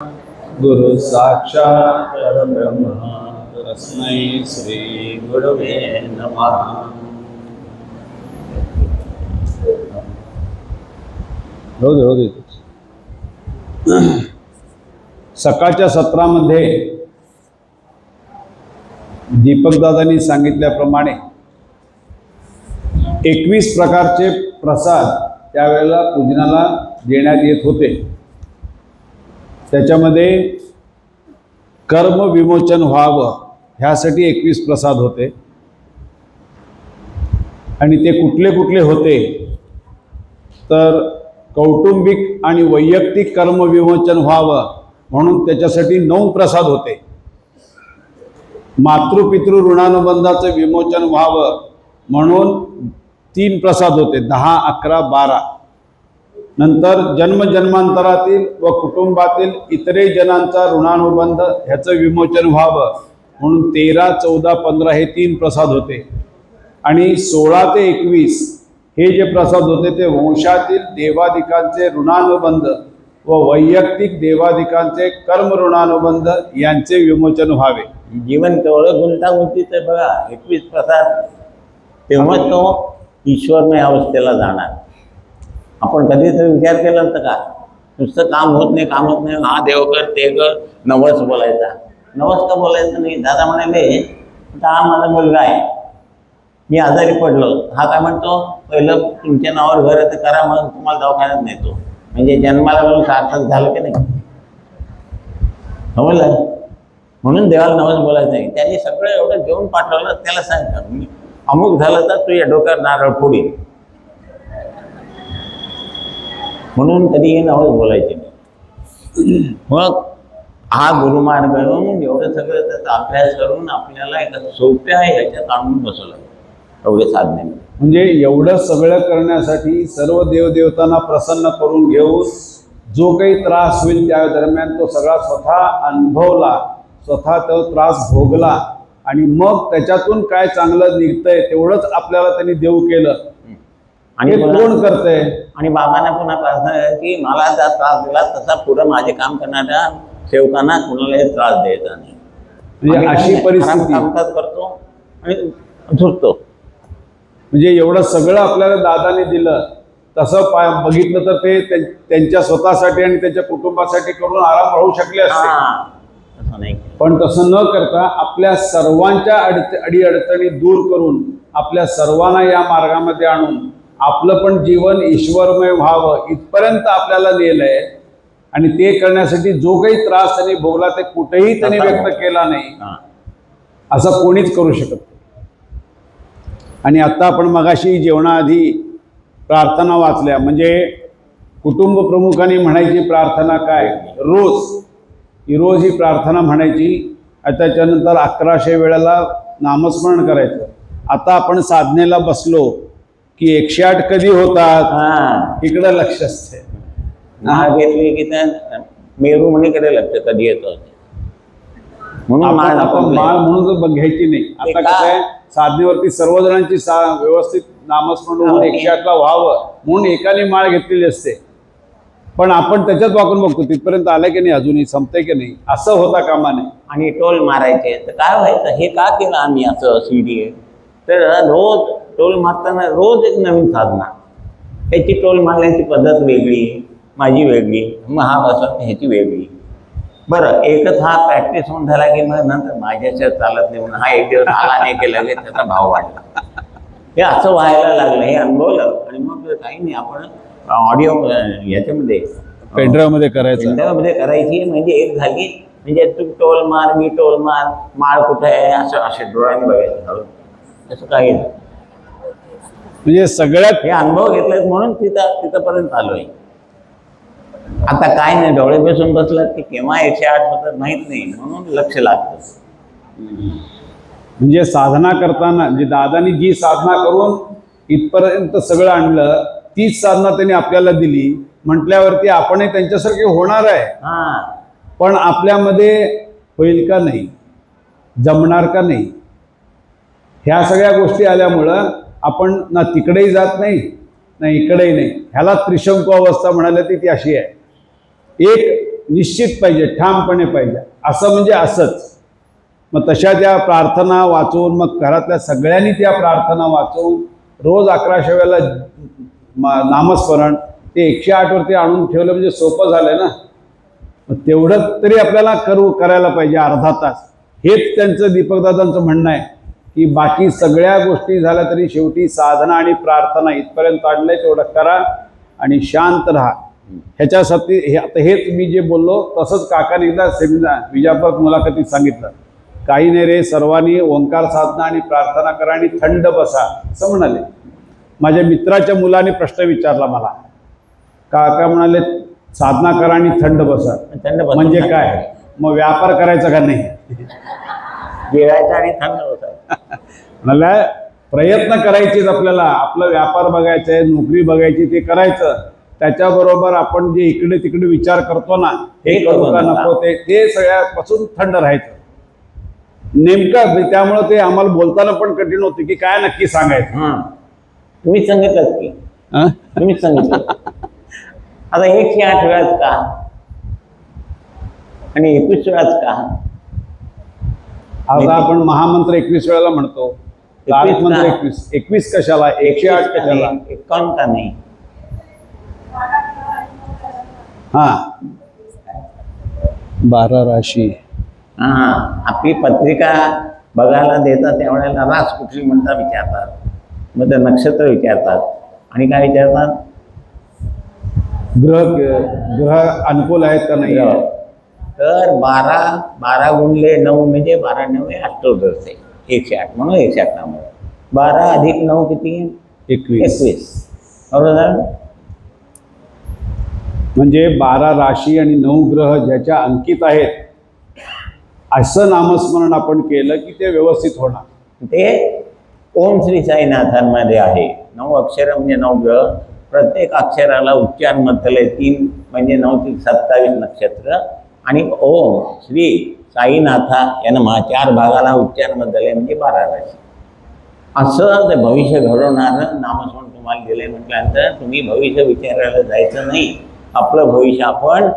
गुरु साक्षात् परब्रह्म तस्मै श्री गुरवे नमः। सकाळच्या सत्रामध्ये दीपकदादांनी सांगितल्याप्रमाणे 21 प्रकारचे प्रसाद त्यावेळेला पूजनाला देण्यात येत होते। त्याच्यामध्ये कर्म विमोचन व्हावं ह्यासाठी 21 प्रसाद होते आणि ते कुठले कुठले होते तर कौटुंबिक आणि वैयक्तिक कर्म विमोचन व्हावं म्हणून त्याच्यासाठी 9 प्रसाद होते। मातृपितृ ऋणानुबंधाचं विमोचन व्हावं म्हणून 3 प्रसाद होते, 10, 11, 12। नंतर जन्मजन्मांतरातील व कुटुंबातील इतरे जनांचा ऋणानुबंध ह्याचं विमोचन व्हावं म्हणून 13, 14, 15 हे 3 प्रसाद होते। आणि 16 ते 21 हे जे प्रसाद होते ते वंशातील देवादिकांचे ऋणानुबंध व वैयक्तिक देवादिकांचे कर्म ऋणानुबंध यांचे विमोचन व्हावे। जीवन केवढं गुंतागुंतीचं बघा, 21 प्रसाद, तेव्हा तो ईश्वरमय अवस्थेला जाणार। आपण कधीतरी विचार केला तर का नुसतं काम होत नाही, हा देव कर ते कर, नवस बोलायचा। नवस का बोलायचं नाही? दादा म्हणाले आता हा माझा मुलगा आहे, मी आजारी पडलो, हा काय म्हणतो पहिलं तुमच्या नावावर घर आहे तर करा, मग तुम्हाला दवाखान्यात नेतो। म्हणजे जन्माला म्हणून सार्थक झालं की नाही? समजलं? म्हणून देवाला नवस बोलायचं नाही। त्यांनी सगळं एवढं घेऊन पाठवलं, त्याला सांगितलं अमुक झालं तर तुझ्या डोक्यावर नारळ फोडीन, म्हणून कधीही नवस बोलायचे नाही। मग हा गुरुमार्ग घेऊन एवढं सगळं त्याचा अभ्यास करून आपल्याला एका सोप्या ह्याच्यात आणून बसवलं, एवढे साधने। म्हणजे एवढं सगळं करण्यासाठी सर्व देवदेवतांना प्रसन्न करून घेऊन जो काही त्रास होईल त्या दरम्यान तो सगळा स्वतः अनुभवला, स्वतः तो त्रास भोगला आणि मग त्याच्यातून काय चांगलं निघतंय तेवढंच आपल्याला त्यांनी देऊ केलं। आणि कोण करतंय? आणि बाबांना पुन्हा प्रार्थना आहे की मला जर त्रास दिला तसा पुढं माझे काम करणाऱ्या सेवकांना कुणालाही त्रास द्यायचा नाही। म्हणजे अशी परिस्थिती कामकाज करतो आणि झुरतो। म्हणजे एवढं सगळं आपल्याला दादाने दिलं, तसं बघितलं तर ते त्यांच्या स्वतःसाठी आणि त्यांच्या कुटुंबासाठी करून आराम राहू शकले असते। पण तसं न करता आपल्या सर्वांच्या अडीअडचणी दूर करून आपल्या सर्वांना या मार्गामध्ये आणून आपलं पण जीवन ईश्वरमय व्हावं इथपर्यंत आपल्याला नेलंय। आणि ते करण्यासाठी जो काही त्रास त्यांनी भोगला ते कुठेही त्यांनी व्यक्त केला नाही, असं कोणीच करू शकत नाही। आणि आता आपण मगाशी जेवणाआधी प्रार्थना वाचल्या, म्हणजे कुटुंब प्रमुखांनी म्हणायची प्रार्थना काय? रोज ही प्रार्थना म्हणायची। त्याच्यानंतर 1100 वेळेला नामस्मरण करायचं। आता आपण साधनेला बसलो की 108 कधी होतात इकडे लक्ष असते। घेतली की त्या मेरू म्हणीकडे लक्ष कधी येतं, म्हणून आपण माळ म्हणून घ्यायची नाही। आता कसं आहे, साधनेवरती सर्वजणांची व्यवस्थित नामस्मरण होऊन 108ला व्हावं म्हणून एकाने माळ घेतलेली असते। पण आपण त्याच्यात वाकून बघतो तिथपर्यंत आलं की नाही, अजूनही संपतंय की नाही, असं होता कामा नये। आणि टोल मारायचे तर काय व्हायचं? हे का केलं आम्ही असं सीडी? तर रोज टोल मारताना रोज एक नवीन साधना, त्याची टोल मारण्याची पद्धत वेगळी, माझी वेगळी, मग हा बसवत ह्याची वेगळी। बरं, एकच हा प्रॅक्टिस होऊन झाला की मग नंतर माझ्याच्या चालत नाही म्हणून हा एक दिवस आला नाही केला की त्याचा भाव वाढला। हे असं व्हायला लागलं, हे अनुभवलं। आणि मग काही नाही, आपण ऑडिओ ह्याच्यामध्ये पेनड्राईव्हमध्ये करायचं, करायची, म्हणजे एक झाली म्हणजे तू टोल मार, मी टोल मार, माळ कुठं आहे असं असे डोळ्याने बघायचं, असं काही नाही। म्हणजे सगळ्यात हे अनुभव घेतलेत म्हणून तिथपर्यंत आलोय। आता काय नाही, डोळे बसून बसलात की केव्हा 108 होतात माहीत नाही, म्हणून लक्ष लागतं। म्हणजे साधना करताना जे दादानी जी साधना करून इथपर्यंत सगळं आणलं, तीच साधना त्यांनी आपल्याला दिली म्हटल्यावरती आपणही त्यांच्यासारखे होणार आहे। पण आपल्यामध्ये होईल का नाही, जमणार का नाही, ह्या सगळ्या गोष्टी आल्यामुळं आपण ना तिकडेही जात नाही इकडेही नाही। ह्याला त्रिशंकू अवस्था म्हणाली ती अशी आहे। एक निश्चित पाहिजे, ठामपणे पाहिजे, असं म्हणजे असंच. मग तशा त्या प्रार्थना वाचून, मग घरातल्या सगळ्यांनी त्या प्रार्थना वाचून रोज 1100 वेळेला नामस्मरण ते 108 वरती आणून ठेवलं म्हणजे सोपं झालं ना. मग तेवढं तरी आपल्याला करायला पाहिजे अर्धा तास. हेच त्यांचं दीपकदादांचं म्हणणं आहे की बाकी सगळ्या गोष्टी झाल्या तरी शेवटी साधना आणि प्रार्थना इथपर्यंत आणलंय, तेवढं करा आणि शांत राहा. ह्याच्यासाठी आता हेच मी जे बोललो तसंच काकाने एकदा सेमिनार विजापूर मुलाखतीत सांगितलं. काही नाही रे, सर्वांनी ओंकार साधना आणि प्रार्थना करा आणि थंड बसा असं म्हणाले. माझ्या मित्राच्या मुलाने प्रश्न विचारला मला, काका म्हणाले साधना करा आणि थंड बसा म्हणजे काय, मग व्यापार करायचा का नाही? जेवायचं आणि थंड बसायचं. म्हणाला प्रयत्न करायचेच आपल्याला, आपला व्यापार बघायचा आहे, नोकरी बघायची, ते करायचं. त्याच्याबरोबर आपण जे इकडे तिकडे विचार करतो ना, हे करू का नको, ते सगळ्यापासून थंड राहायचं. नेमकं त्यामुळं ते आम्हाला बोलताना पण कठीण होते की काय नक्की सांगायचं. तुम्हीच सांगितलं की, तुम्हीच सांगितलं. आता 108 वेळाच का आणि 21 वेळाच का? आता आपण महामंत्र 21 वेळेला म्हणतो, तारक मंत्र 21 कशाला, 108 कशाला, 51 का नाही? हा 12 राशी. आपली पत्रिका बघायला देतात त्यावेळेला रास कुठली म्हणता विचारतात, मग ते नक्षत्र विचारतात आणि काय विचारतात, ग्रह अनुकूल आहेत का नाही. तर 12 गुणिले 9 म्हणजे 12 9 अष्टोदश आहे, 108 म्हणून 108 नाम. 12 अधिक 9 किती? 21. बरोबर झालं. म्हणजे 12 राशी आणि 9 ग्रह ज्याच्या अंकित आहेत असं नामस्मरण आपण केलं की ते व्यवस्थित होणार. ते ओम श्री साईनाथांमध्ये आहे. 9 अक्षर म्हणजे 9 ग्रह, प्रत्येक अक्षराला उच्चार म्हटले 3 म्हणजे 9 ते 27 नक्षत्र आणि ओम श्री साईनाथा यांना 4 भागाला उच्चार म्हटले म्हणजे 12 राशी. असं ते भविष्य घडवणारं नामस्मरण तुम्हाला दिलंय म्हटल्यानंतर तुम्ही भविष्य विचारायला जायचं नाही, आपलं भविष्य आपण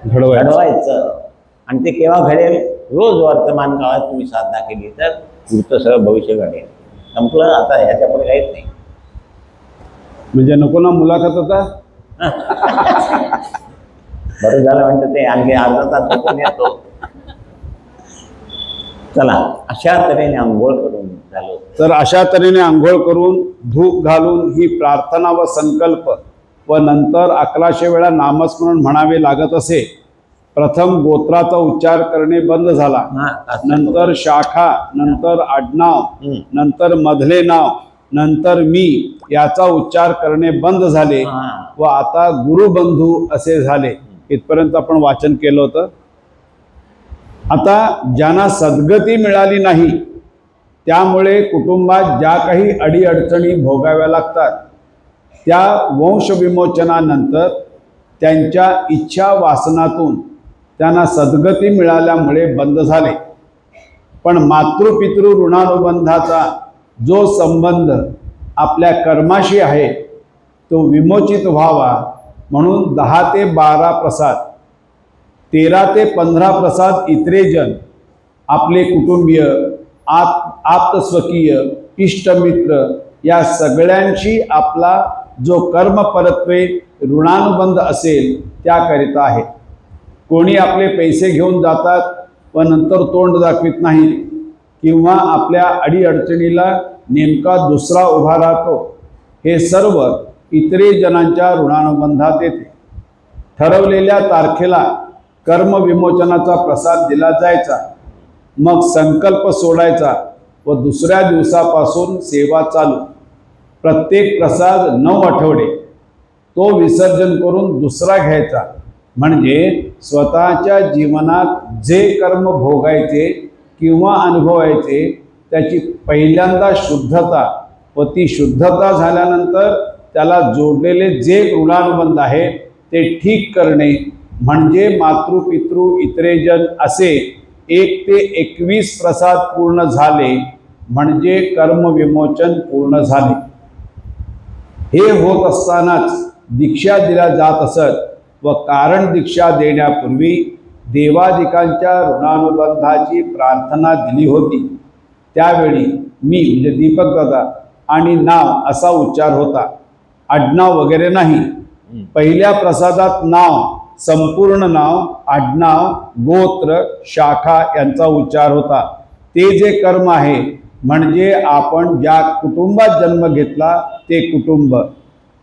घडवायचं. आणि ते केव्हा घडेल? रोज वर्तमान काळात तुम्ही साधना केली तर पुढचं सगळं भविष्य घडेल. संपलं, आता ह्याच्या पुढे काहीच नाही. म्हणजे नको ना मुलाखत होता. बरं झालं म्हणतं ते, आणखी अर्धा तास झोपून येतो. चला, अशा तऱ्हेने आंघोळ करून झालो. तर अशा तऱ्हेने आंघोळ करून धूप घालून ही प्रार्थना व संकल्प व नंतर 1100 वेळा नामस्मरण म्हणावे लागत असे. प्रथम गोत्राचा उच्चार करणे बंद झाला, नंतर शाखा, नंतर आडनाव, नंतर मधले नाव, नंतर मी याचा उच्चार करणे बंद झाले व आता गुरुबंधू असे झाले. इथपर्यंत आपण वाचन केलं होतं. आता ज्यांना सद्गती मिळाली नाही त्यामुळे कुटुंबात ज्या काही अडीअडचणी भोगाव्या लागतात त्या वंशविमोचनानंतर त्यांच्या इच्छा वासनातून त्यांना सद्गती मिळाल्यामुळे बंद झाले. पण मातृपितृ ऋणानुबंधाचा जो संबंध आपल्या कर्माशी आहे तो विमोचित व्हावा म्हणून 10 ते 12 प्रसाद, 13 ते 15 प्रसाद इतरे जन, आपले कुटुंबीय, आप्तस्वकीय, इष्टमित्र या सगळ्यांशी आपला जो कर्मपरत्वे ऋणानुबंध असेल त्याकरिता आहे. कोणी आपले पैसे घेऊन जातात व नंतर तोंड दाखवित नाही किंवा आपल्या अडीअडचणीला नेमका दुसरा उभा राहतो, हे सर्व इतरे जनांच्या ऋणानुबंधात येते. ठरवलेल्या तारखेला कर्मविमोचनाचा प्रसाद दिला जायचा, मग संकल्प सोडायचा व दुसऱ्या दिवसापासून सेवा चालू. प्रत्येक प्रसाद 9 आठवडे, तो विसर्जन करून दुसरा घ्यायचा. म्हणजे स्वतःच्या जीवनात जे कर्म भोगायचे किंवा अनुभवायचे त्याची पहिल्यांदा शुद्धता व ती शुद्धता झाल्यानंतर त्याला जोडलेले जे ऋणानुबंध आहे ते ठीक करणे म्हणजे मातृपितृ इतरेजन असे 1 ते 21 प्रसाद पूर्ण झाले म्हणजे कर्मविमोचन पूर्ण झाले. हे होत असतानाच दीक्षा दिल्या जात असत. व कारण दीक्षा देण्यापूर्वी देवादिकांच्या ऋणानुबंधाची प्रार्थना दिली होती. त्यावेळी मी म्हणजे दीपक दादा आणि नाव असा उच्चार होता, आडनाव वगैरे नाही. पहिल्या प्रसादात नाव, संपूर्ण नाव, आडनाव, गोत्र, शाखा यांचा उच्चार होता. ते जे कर्म आहे म्हणजे आपण ज्या कुटुंबात जन्म घेतला ते कुटुंब.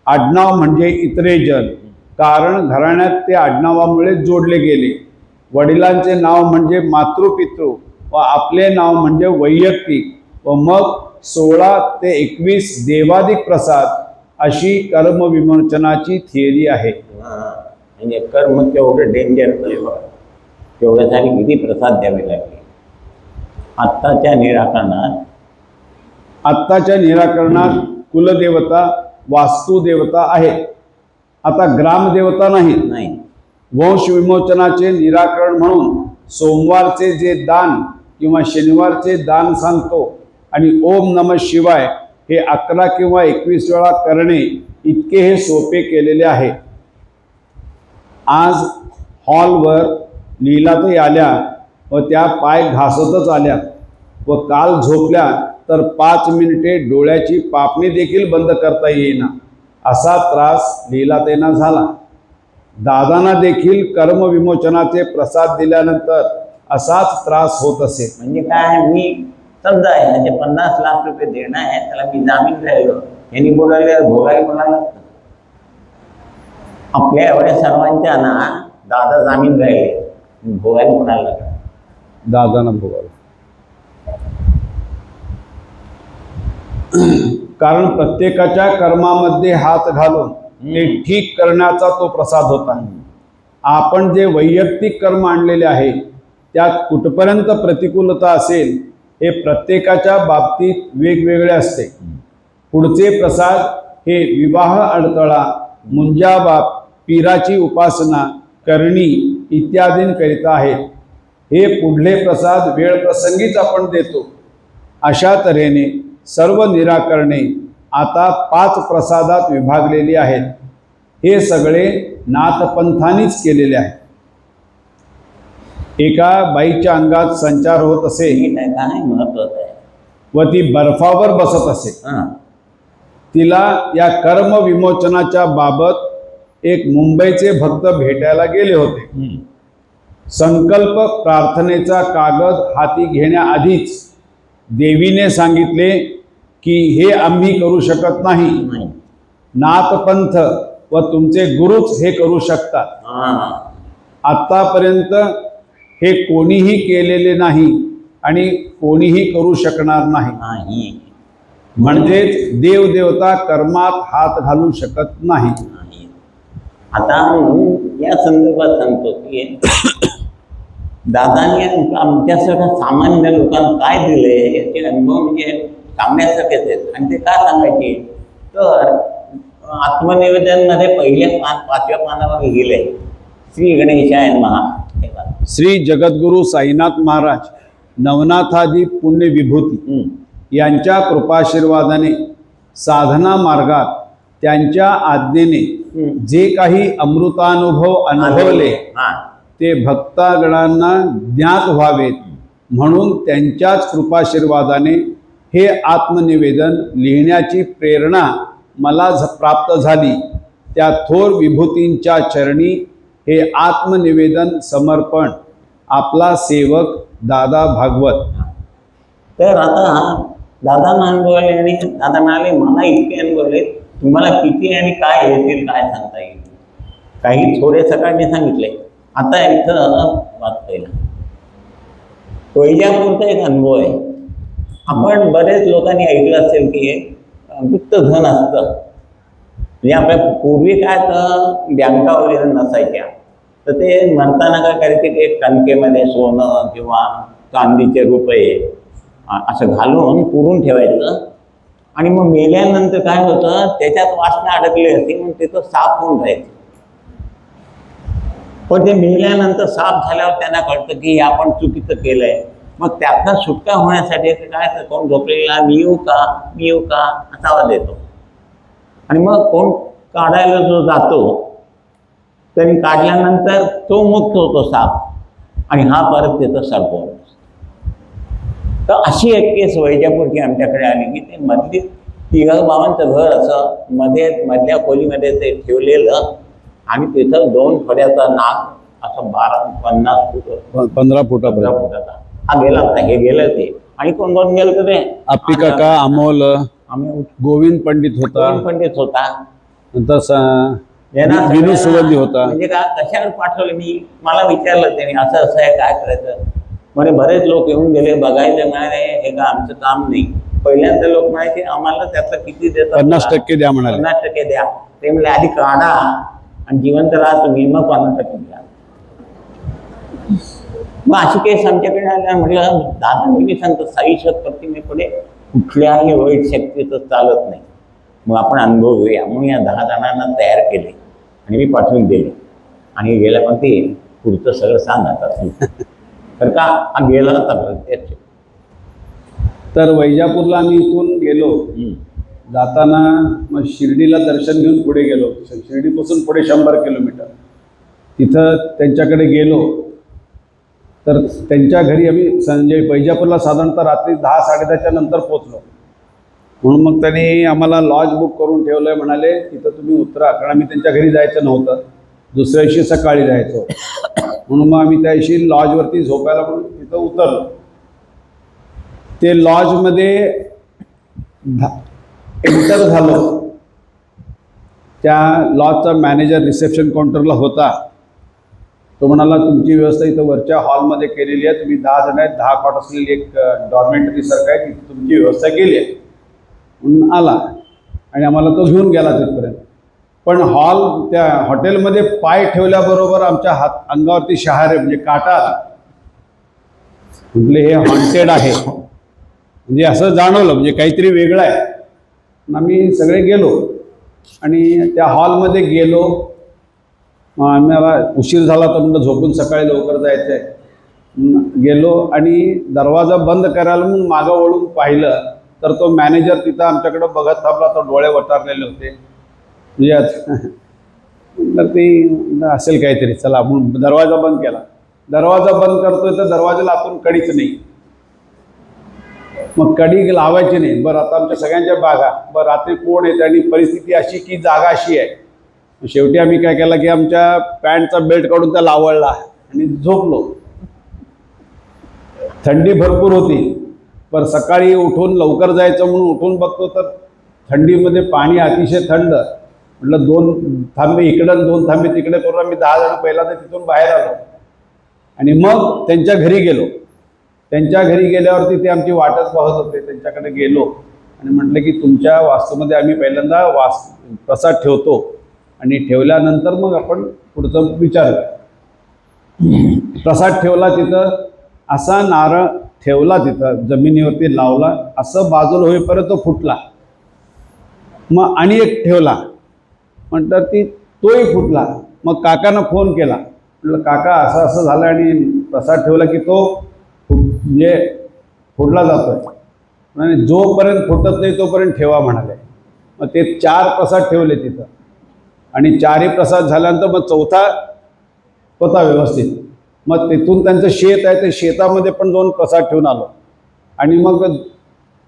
आडनाव म्हणजे इतरेजन, कारण घराण्यात ते आडनावामुळे जोडले गेले. वडिलांचे नाव म्हणजे मातृपितृ व आपले नाव म्हणजे वैयक्तिक व मग 16 ते 21 देवादिक प्रसाद अशी कर्मविमोचनाची थिअरी आहे. म्हणजे कर्म केवढं डेंजर तेवढ्यासाठी किती प्रसाद द्यावे लागले. आत्ताच्या निराकरणात कुलदेवता, वास्तुदेवता आहेत. आता ग्रामदेवता नाही. वंश विमोचनाचे निराकरण म्हणून सोमवारचे जे दान किंवा शनिवारचे दान सांगतो आणि ओम नमः शिवाय हे 11 किंवा 21 वेळा करणे इतके हे सोपे केलेले आहे. आज हॉलवर लीलाताई आल्या व त्या पाय घासतच आल्या व काल झोपल्या तर 5 मिनिटे डोळ्याची पापणी देखील बंद करता येईना. असा त्रास लीलाताईंना झाला. दादांना देखील कर्मविमोचनाचे प्रसाद दिल्यानंतर असाच त्रास होत असे. म्हणजे काय, मी समजा याचे 50 लाख रुपये देणं आहे, त्याला मी जामीन राहिलो, यांनी बोलायला भोगायला कोणाला लागतं. आपल्या एवढ्या सर्वांच्या ना दादा जामीन राहिले, भोगायला कोणाला लागतं. दादांना भोगायला. कारण प्रत्येकाच्या कर्मामध्ये हात घालून ते ठीक करण्याचा तो प्रसाद होता. आपण जे वैयक्तिक कर्म आणलेले आहे त्यात कुठपर्यंत प्रतिकूलता असेल हे प्रत्येकाच्या बाबतीत वेगवेगळे असते. पुढचे प्रसाद हे विवाह अडथळा, मुंजाबाप, पीराची उपासना, करणी इत्यादींकरिता आहेत. हे पुढले प्रसाद वेळप्रसंगीच आपण देतो. अशा तऱ्हेने सर्व निराकरणे आता 5 प्रसादात विभागलेली आहेत. हे सगळे नाथपंथांनीच केलेले आहे. एका बाईच्या अंगात संचार होत असे महत्वाचं आहे व ती बर्फावर बसत असे. तिला या कर्म विमोचनाच्या बाबत एक मुंबईचे भक्त भेटायला गेले होते. संकल्प प्रार्थनेचा कागद हाती घेण्याआधीच देवीने सांगितले की हे आम्ही करू शकत नाही, नाथपंथ व तुमचे गुरुच हे करू शकतात. आत्तापर्यंत हे कोणीही केलेले नाही आणि कोणीही करू शकणार नाही. म्हणजेच देवदेवता कर्मात हात घालू शकत नाही. आता या संदर्भात सांगतो की दादांनी आमच्यासारख्या सामान्य लोकांना काय दिले याचे अनुभव म्हणजे सांगण्यासारखेच आहेत. आणि ते का सांगायचे तर आत्मनिवेदनमध्ये पहिल्या 5व्या पानावर लिहिले श्री गणेशाय नमः. श्री जगद्गुरु साईनाथ महाराज नवनाथादी पुण्य विभूती यांच्या कृपाशीर्वादाने साधना मार्गात त्यांच्या आज्ञेने जे काही अमृतानुभव अनुभवले ते भक्तगणांना ज्ञात व्हावेत म्हणून त्यांच्याच कृपाशीर्वादाने हे आत्मनिवेदन लिहिण्याची प्रेरणा मला प्राप्त झाली. त्या थोर विभूतींच्या चरणी हे आत्मनिवेदन समर्पण. आपला सेवक दादा भागवत. तर आता दादांना अनुभवले आणि दादा म्हणाले मला इतके अनुभवले, तुम्हाला किती आणि काय येतील काय सांगता येईल. काही थोडे सकाळने सांगितले. आता इथं वाचता येईल. वैजापूरचा एक अनुभव आहे. आपण बरेच लोकांनी ऐकलं असेल की गुप्त धन असतं. म्हणजे आपल्या पूर्वी काय तर बँका वगैरे नसायच्या, तर ते म्हणताना काय करायचे की कणकेमध्ये सोनं किंवा चांदीचे रुपये असं घालून पुरून ठेवायचं आणि मग मेल्यानंतर काय होतं त्याच्यात वासना अडकली होती म्हणून तिथं साफ होऊन राहायचं. पण ते मेल्यानंतर साफ झाल्यावर त्यांना कळतं की आपण चुकीचं केलंय. मग त्याचा सुटका होण्यासाठी काय तर कोण झोपलेला मी येऊ का असा आवाज येतो आणि मग कोण काढायला जो जातो त्यांनी काढल्यानंतर तो मुक्त होतो साप आणि हा परत तिथं सरकवून बसतो. तर अशी एक केस वैजापूरची आमच्याकडे आली की ते मधली तिघाबाबांचं घर असं मधल्या खोलीमध्ये ते ठेवलेलं आणि तिथं 2 फड्याचा नाग असं 12-50 फूट 15 फुटापर्यंत. फुटाचा हा गेला होता. हे गेलं ते आणि कोण कोण गेलं तर ते आपली काका अमोल, आम्ही गोविंद पंडित होता, पंडित होता, नंतर यांना विनू सगळ्यांना सुगंधी होता. म्हणजे का कशावर पाठवलं मी मला विचारलं त्यांनी असं असं आहे काय करायचं. म्हणजे बरेच लोक येऊन गेले बघायला म्हणाले हे का आमचं काम नाही. पहिल्यांदा लोक म्हणायचे आम्हाला त्यातलं किती देतात 50% द्या म्हणाले. 50% द्या. ते म्हणजे आधी काढा आणि जिवंत राहा तुम्ही मग 50% द्या. मग अशी केस आमच्याकडे आल्या. म्हटलं दादा मी सांगतो साईश्वर प्रतिमेपुढे कुठल्याही वाईट शक्तीचं चालत नाही. मग आपण अनुभव घेऊया. मग या 10 जणांना तयार केले आणि मी पाठवून दिले आणि गेल्या पण ते पुढचं सगळं सांगत तर का गेला होता त्याचे. तर वैजापूरला आम्ही इथून गेलो. जाताना मग शिर्डीला दर्शन घेऊन पुढे गेलो. शिर्डीपासून पुढे 100 किलोमीटर. तिथं त्यांच्याकडे गेलो. तर त्यांच्या घरी आम्ही वैजापूरला साधारणतः रात्री 10-10:30च्या नंतर पोचलो. म्हणून मग त्यांनी आम्हाला लॉज बुक करून ठेवलं. म्हणाले तिथं तुम्ही उतरा, कारण आम्ही त्यांच्या घरी जायचं नव्हतं, दुसऱ्या दिवशी सकाळी जायचो. म्हणून मग आम्ही त्या दिवशी लॉजवरती झोपायला म्हणून तिथं उतरलो. ते लॉजमध्ये एंटर झालो. त्या लॉजचा मॅनेजर रिसेप्शन काउंटरला होता. तो म्हणाला तुमची व्यवस्था इथं वरच्या हॉलमध्ये केलेली आहे, तुम्ही 10 जण आहेत, 10 कॉट असलेली एक डॉर्मेटरी सारखं आहे, तिथे तुमची व्यवस्था केली आहे म्हणून आला आणि आम्हाला तो घेऊन गेला तिथपर्यंत. पण त्या हॉटेलमध्ये पाय ठेवल्याबरोबर आमच्या अंगावरती शहारे म्हणजे काटा आला. म्हटले हे हॉन्टेड आहे, म्हणजे असं जाणवलं म्हणजे काहीतरी वेगळं आहे. आम्ही सगळे गेलो आणि त्या हॉलमध्ये गेलो. आम्हाला उशीर झाला तर म्हणलं झोपून सकाळी लवकर जायचं आहे. गेलो आणि दरवाजा बंद करायला मग मागं वळून पाहिलं तर तो मॅनेजर तिथं आमच्याकडं बघत थांबला. तो डोळे वटारलेले होते. म्हणजे ते असेल काहीतरी, चला म्हणून दरवाजा बंद केला. दरवाजा बंद करतोय तर दरवाजाला आपण कडीच नाही. मग कडी लावायची नाही. बरं आता आमच्या सगळ्यांच्या बागा, बरं रात्री कोण येते आणि परिस्थिती अशी की जागा अशी आहे. शेवटी आम्ही काय केलं की आमच्या पॅन्टचा बेल्ट काढून त्या लावळला आणि झोपलो. थंडी भरपूर होती. बरं सकाळी उठून लवकर जायचं म्हणून उठून बघतो तर थंडीमध्ये पाणी अतिशय थंड. म्हटलं 2 थांबे इकडं 2 थांबे तिकडे करून आम्ही 10 जण पहिल्यांदा तिथून बाहेर आलो आणि मग त्यांच्या घरी गेलो. त्यांच्या घरी गेल्यावरती ते आमची वाटच पाहत होते. त्यांच्याकडे गेलो आणि म्हटलं की तुमच्या वास्तूमध्ये आम्ही पहिल्यांदा प्रसाद ठेवतो आणि ठेवल्यानंतर मग आपण पुढचं विचारूया. प्रसाद ठेवला तिथं. असा नारळ ठेवला तिथं जमिनीवरती लावला. असं बाजूला होईपर्यंत तो फुटला. मग आणि एक ठेवला म्हणतात तोही फुटला. मग काकांना फोन केला. म्हटलं काका असं असं झालं आणि प्रसाद ठेवला की तो म्हणजे फोडला जातोय. म्हणजे जोपर्यंत फुटत नाही तोपर्यंत ठेवा म्हणाले. मग ते 4 प्रसाद ठेवले तिथं आणि 4ही प्रसाद झाल्यानंतर मग 4था होता व्यवस्थित. मग तिथून त्यांचं शेत आहे, ते शेतामध्ये पण जाऊन प्रसाद ठेवून आलो. आणि मग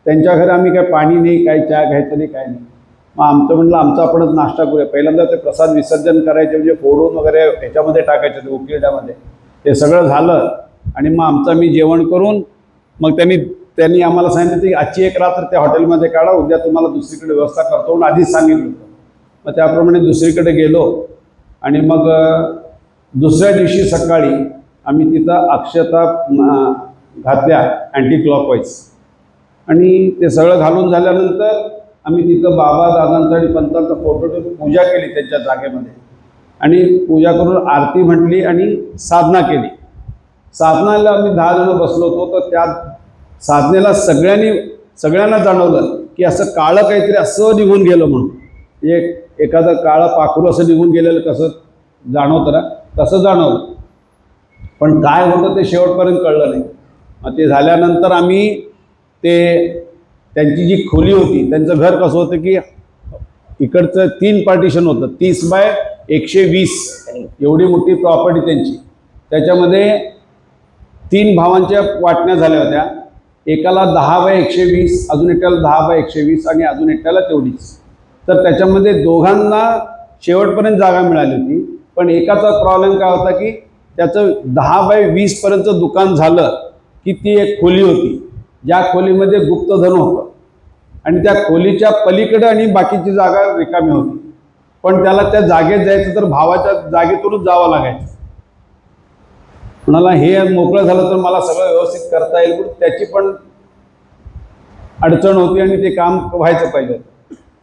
त्यांच्या घरी आम्ही काय पाणी नाही, काय चहा घ्यायचं नाही, काय नाही. मग आमचं म्हटलं आमचा आपणच नाश्ता करूया. पहिल्यांदा ते प्रसाद विसर्जन करायचे म्हणजे फोडून वगैरे ह्याच्यामध्ये टाकायचे ते उकिरड्यामध्ये. ते सगळं झालं आणि मग मी जेवण करून मग त्यांनी आम्हाला सांगितलं की आजची एक रात्र त्या हॉटेलमध्ये काढा, उद्या तुम्हाला दुसरीकडे व्यवस्था करतो म्हणून आधीच सांगितलं होतं. मग त्याप्रमाणे दुसरीकडे गेलो आणि मग दुसऱ्या दिवशी सकाळी आम्ही तिथं अक्षता घातल्या अँटी क्लॉकवाईज आणि ते सगळं घालून झाल्यानंतर आम्ही तिथं बाबा दादांचा आणि पंतांचा फोटो ठेवून पूजा केली त्यांच्या जागेमध्ये आणि पूजा करून आरती म्हटली आणि साधना केली. साधनाला आम्ही 10 जण बसलो होतो. तर त्या साधनेला सगळ्यांना जाणवलं की असं काळं काहीतरी असं निघून गेलं म्हणून. एखादं काळं पाखरू असं निघून गेलेलं कसं जाणवतं ना, तसं जाणवलं. पण काय होतं ते शेवटपर्यंत कळलं नाही. मग ते झाल्यानंतर आम्ही त्यांची जी खोली होती, त्यांचं घर कसं होतं की इकडचं 3 पार्टिशन होतं, 30 बाय 120 एवढी मोठी प्रॉपर्टी त्यांची. त्याच्यामध्ये 3 भावांच्या वाटण्या झाल्या होत्या. एकाला 10/120, अजून एकाला 10/120 आणि अजून एकाला तेवढीच. तर त्याच्यामध्ये दोघांना शेवटपर्यंत जागा मिळाली होती. पण एकाचा प्रॉब्लेम काय होता की त्याचं 10/20 पर्यंत दुकान झालं की ती एक खोली होती, ज्या खोलीमध्ये गुप्तधन होतं आणि त्या खोलीच्या पलीकडे आणि बाकीची जागा रिकामी होती. पण त्याला त्या जागेत जायचं तर भावाच्या जागेतूनच जावं लागायचं. म्हणाला हे मोकळं झालं तर मला सगळं व्यवस्थित करता येईल, पण त्याची पण अडचण होती आणि ते काम व्हायचं पाहिजे.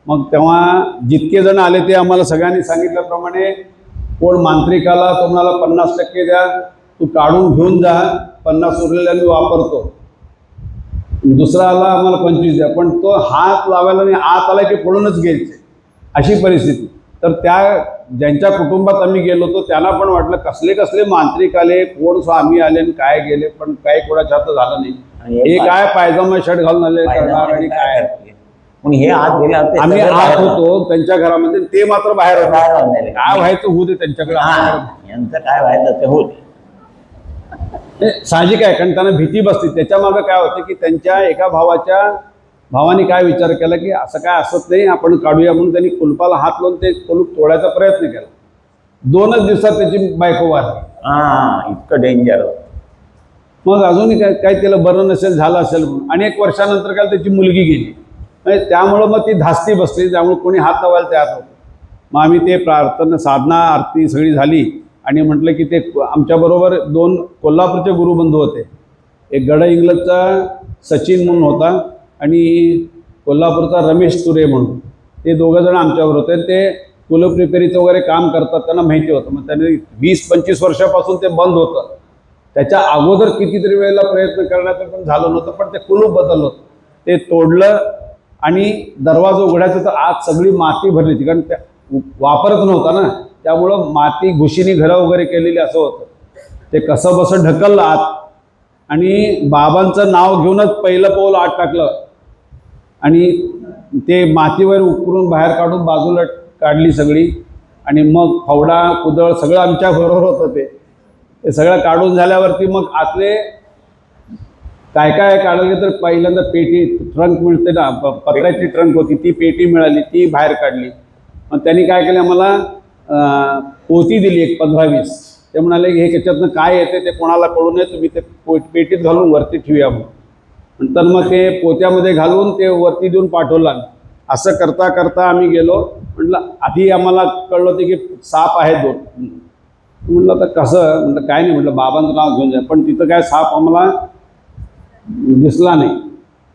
मग तेव्हा जितके जण आले ते आम्हाला सगळ्यांनी सांगितल्याप्रमाणे, कोण मांत्रिकाला तुम्हाला 50% द्या, तू काढून घेऊन जा, 50 उरलेल्या मी वापरतो. दुसरा आला आम्हाला 25 द्या, पण तो हात लावायला आणि आत आला की पळूनच घ्यायचे, अशी परिस्थिती. तर त्या ज्यांच्या कुटुंबात आम्ही गेलो होतो त्यांना पण वाटलं कसले कसले मांत्रिक आले, कोण स्वामी आले आणि काय गेले, पण काही कोणाच्या हात झालं नाही. हे काय पायजामा शर्ट घालून आले करणार आणि काय. पण हे आत गेले होते, आम्ही आत होतो त्यांच्या घरामध्ये, ते मात्र बाहेर होते. काय व्हायचं होऊ दे त्यांच्याकडे, यांचं काय व्हायचं ते होत. साहजिक आहे, कारण त्यांना भीती बसते. त्याच्यामागं काय होतं की त्यांच्या एका भावाने काय विचार केला की असं काय असत नाही, आपण काढूया. म्हणून त्यांनी कुलपाला हात लावून ते कुलूप तोडायचा प्रयत्न केला. 2च दिवसात त्याची बायको वारली. इतकं डेंजर. मग अजूनही काय त्याला बरं नसेल, झालं असेल म्हणून. आणि 1 वर्षानंतर काय त्याची मुलगी गेली. त्यामुळं मग ती धास्ती बसली, त्यामुळे कोणी हात लावायला तयार नव्हतं. मग आम्ही ते प्रार्थना, साधना, आरती सगळी झाली आणि म्हटलं की ते आमच्याबरोबर 2 कोल्हापूरचे गुरुबंधू होते. एक गड इंग्लजचा सचिन म्हणून होता आणि कोल्हापूरचा रमेश तुरे म्हणून. ते 2 जण आमच्यावर होते. ते कुलूप रिपेरीचं वगैरे काम करतात, त्यांना माहिती होतं. मग त्यांनी 20-25 वर्षापासून ते बंद होतं. त्याच्या अगोदर कितीतरी वेळेला प्रयत्न करण्याचं पण झालं नव्हतं, पण ते कुलूप बदललं होतं. ते तोडलं आणि दरवाजा उघडायचं तर आत सगळी माती भरली होती, कारण त्या वापरत नव्हता ना, त्यामुळं माती घुशीने घरं वगैरे केलेली असं होतं. ते कसं बसं ढकललं आत आणि बाबांचं नाव घेऊनच पहिलं पाऊल आत टाकलं आणि ते मातीवर उकरून बाहेर काढून बाजूला काढली सगळी. आणि मग फावडा कुदळ सगळं आमच्या बरोबर होतं. ते सगळं काढून झाल्यावरती मग आतले काय काय काढले तर पहिल्यांदा पेटी, ट्रंक मिळते ना, पत्र्याची ट्रंक होती, ती पेटी मिळाली, ती बाहेर काढली. मग त्यांनी काय केलं, आम्हाला पोती दिली एक 15-20. ते म्हणाले की हे त्याच्यातनं काय येते ते कोणाला कळू नये, तुम्ही ते पेटीत घालून वरती ठेवूया म्हणून. नंतर मग ते पोत्यामध्ये घालून ते वरती देऊन पाठवलं. असं करता करता आम्ही गेलो. म्हटलं आधी आम्हाला कळलं होतं की साप आहे 2. म्हटलं आता कसं, म्हटलं काय नाही, म्हटलं बाबांचं नाव घेऊन जा. पण तिथं काय साप आम्हाला दिसला नाही.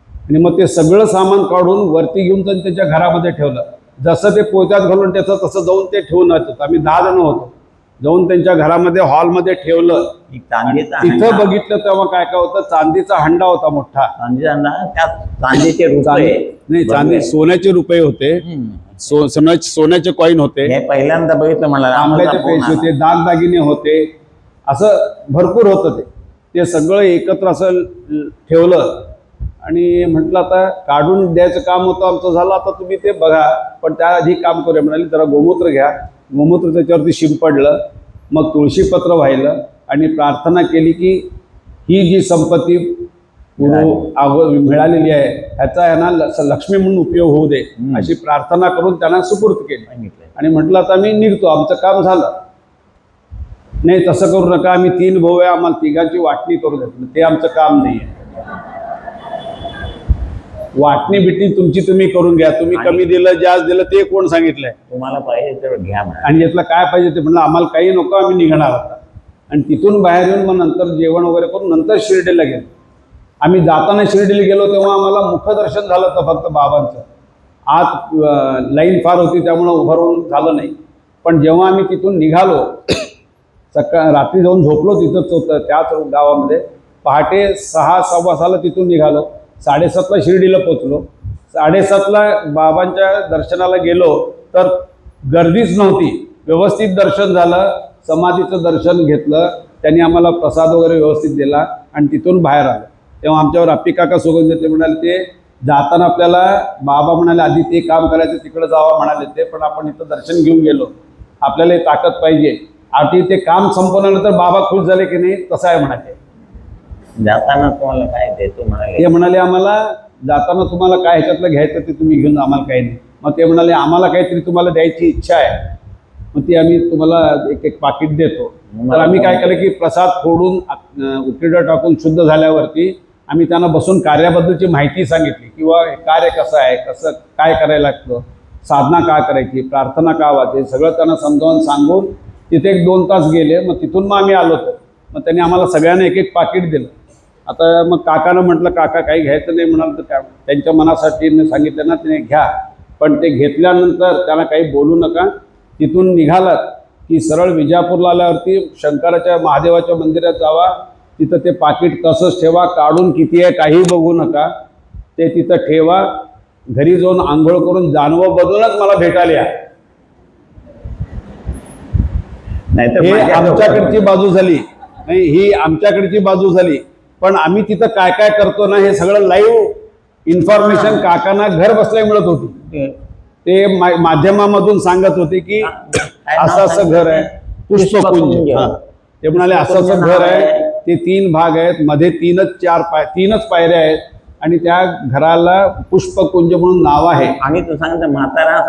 आणि मग ते सगळं सामान काढून वरती घेऊन जाऊन त्याच्या घरामध्ये ठेवलं. जसं ते पोत्यात घालून त्याचं तसं जाऊन ते ठेवून होतं. आम्ही 10 जण होतो. जाऊन त्यांच्या घरामध्ये हॉलमध्ये ठेवलं. तिथं बघितलं तेव्हा काय काय होतं, चांदीचा हंडा होता मोठा. चांदीचे रुपये नाही, चांदी सोन्याचे रुपये होते, सोन्याचे कॉईन होते. हे पहिल्यांदा बघितलं मला. तांब्याचे पैसे होते, दागदागिने होते, असं भरपूर होतं. ते सगळं एकत्र असं ठेवलं आणि म्हटलं आता काढून द्यायचं काम होतं आमचं, झालं, आता तुम्ही ते बघा, पण त्याआधी काम करूया. म्हणाले जरा गोमूत्र घ्या. गोमूत्र त्याच्यावरती शिंपडलं. मग तुळशीपत्र वाहिलं आणि प्रार्थना केली की ही जी संपत्ती मिळालेली आहे ह्याचा यांना लक्ष्मी म्हणून उपयोग होऊ दे, अशी प्रार्थना करून त्यांना सुपूर्द केली. आणि म्हटलं आता मी निघतो, आमचं काम झालं. नाही तसं करू नका, आम्ही 3 भाऊ आहे, आम्हाला 3घांची वाटणी करू देत. ते आमचं काम नाही आहे. वाटणी बिटणी तुमची तुम्ही करून घ्या. तुम्ही कमी दिलं, जास्त दिलं, ते कोण सांगितलंय? तुम्हाला पाहिजे तर घ्या. आणि यातलं काय पाहिजे ते म्हणलं आम्हाला काही नको, आम्ही निघणार आता. आणि तिथून बाहेर येऊन मग नंतर जेवण वगैरे करून नंतर शिर्डीला गेलो. आम्ही जाताना शिर्डीला गेलो तेव्हा आम्हाला मुखदर्शन झालं होतं फक्त बाबांचं. आत लाईन फार होती त्यामुळं उभं राहून झालं नाही. पण जेव्हा आम्ही तिथून निघालो, रात्री जाऊन झोपलो तिथंच होतं त्याच गावामध्ये. पहाटे 6-6:15 तिथून निघालो. 7:30ला शिर्डीला पोचलो. 7:30ला बाबांच्या दर्शनाला गेलो तर गर्दीच नव्हती. व्यवस्थित दर्शन झालं, समाधीचं दर्शन घेतलं. त्यांनी आम्हाला प्रसाद वगैरे व्यवस्थित दिला आणि तिथून बाहेर आलो. तेव्हा आमच्यावर अप्पी काका सोगंद ते म्हणाले, ते जाताना आपल्याला बाबा म्हणाले आधी ते काम करायचं, तिकडे जावा म्हणाले ते, पण आपण इथं दर्शन घेऊन गेलो आपल्याला ही ताकद पाहिजे. आधी ते काम संपवल्यानंतर बाबा खुश झाले की नाही, तसं आहे म्हणाले. जाताना तुम्हाला काय देतो म्हणाले? ते म्हणाले आम्हाला जाताना तुम्हाला काय ह्याच्यातलं घ्यायचं ते तुम्ही घेऊन, आम्हाला काही नाही. मग ते म्हणाले आम्हाला काहीतरी तुम्हाला द्यायची इच्छा आहे, मग ती आम्ही तुम्हाला एक एक पाकिट देतो. तर आम्ही काय केलं की प्रसाद फोडून उकिरडा टाकून शुद्ध झाल्यावरती आम्ही त्यांना बसून कार्याबद्दलची माहिती सांगितली, किंवा कार्य कसं आहे, कसं काय करायला लागतं, साधना का करायची, प्रार्थना का वाचायची, सगळं त्यांना समजावून सांगून तिथे 1-2 तास गेले. मग तिथून मग आम्ही आलो होतो. मग त्यांनी आम्हाला सगळ्यांना एक एक पाकिट दिलं. आता मग काकानं म्हटलं काका काही घ्यायचं नाही म्हणाल तर काय, त्यांच्या मनासाठी सांगितलं ना त्याने घ्या, पण ते घेतल्यानंतर त्यांना काही बोलू नका. तिथून निघालात की सरळ विजापूरला आल्यावरती शंकराच्या महादेवाच्या मंदिरात जावा, तिथं ते पाकिट तसंच ठेवा, काढून किती आहे काही बघू नका, ते तिथं ठेवा. घरी जाऊन आंघोळ करून जानवं बदलूनच मला भेटायला या. नाहीतर हे माझ्या आमच्याकडची बाजू झाली. नाही, ही आमच्याकडची बाजू झाली. पण आम्ही तिथं काय काय करतो ना, हे सगळं लाईव्ह इन्फॉर्मेशन काकांना घर बसल्या मिळत होती. ते माध्यमामधून सांगत होते की असं असं घर आहे, पुष्पकुंज. ते म्हणाले असं असं घर आहे, ते 3 भाग आहेत, मध्ये 3च पायऱ्या आहेत, आणि त्या घराला पुष्पकुंज म्हणून नाव आहे. आणि तू सांगतो म्हातारा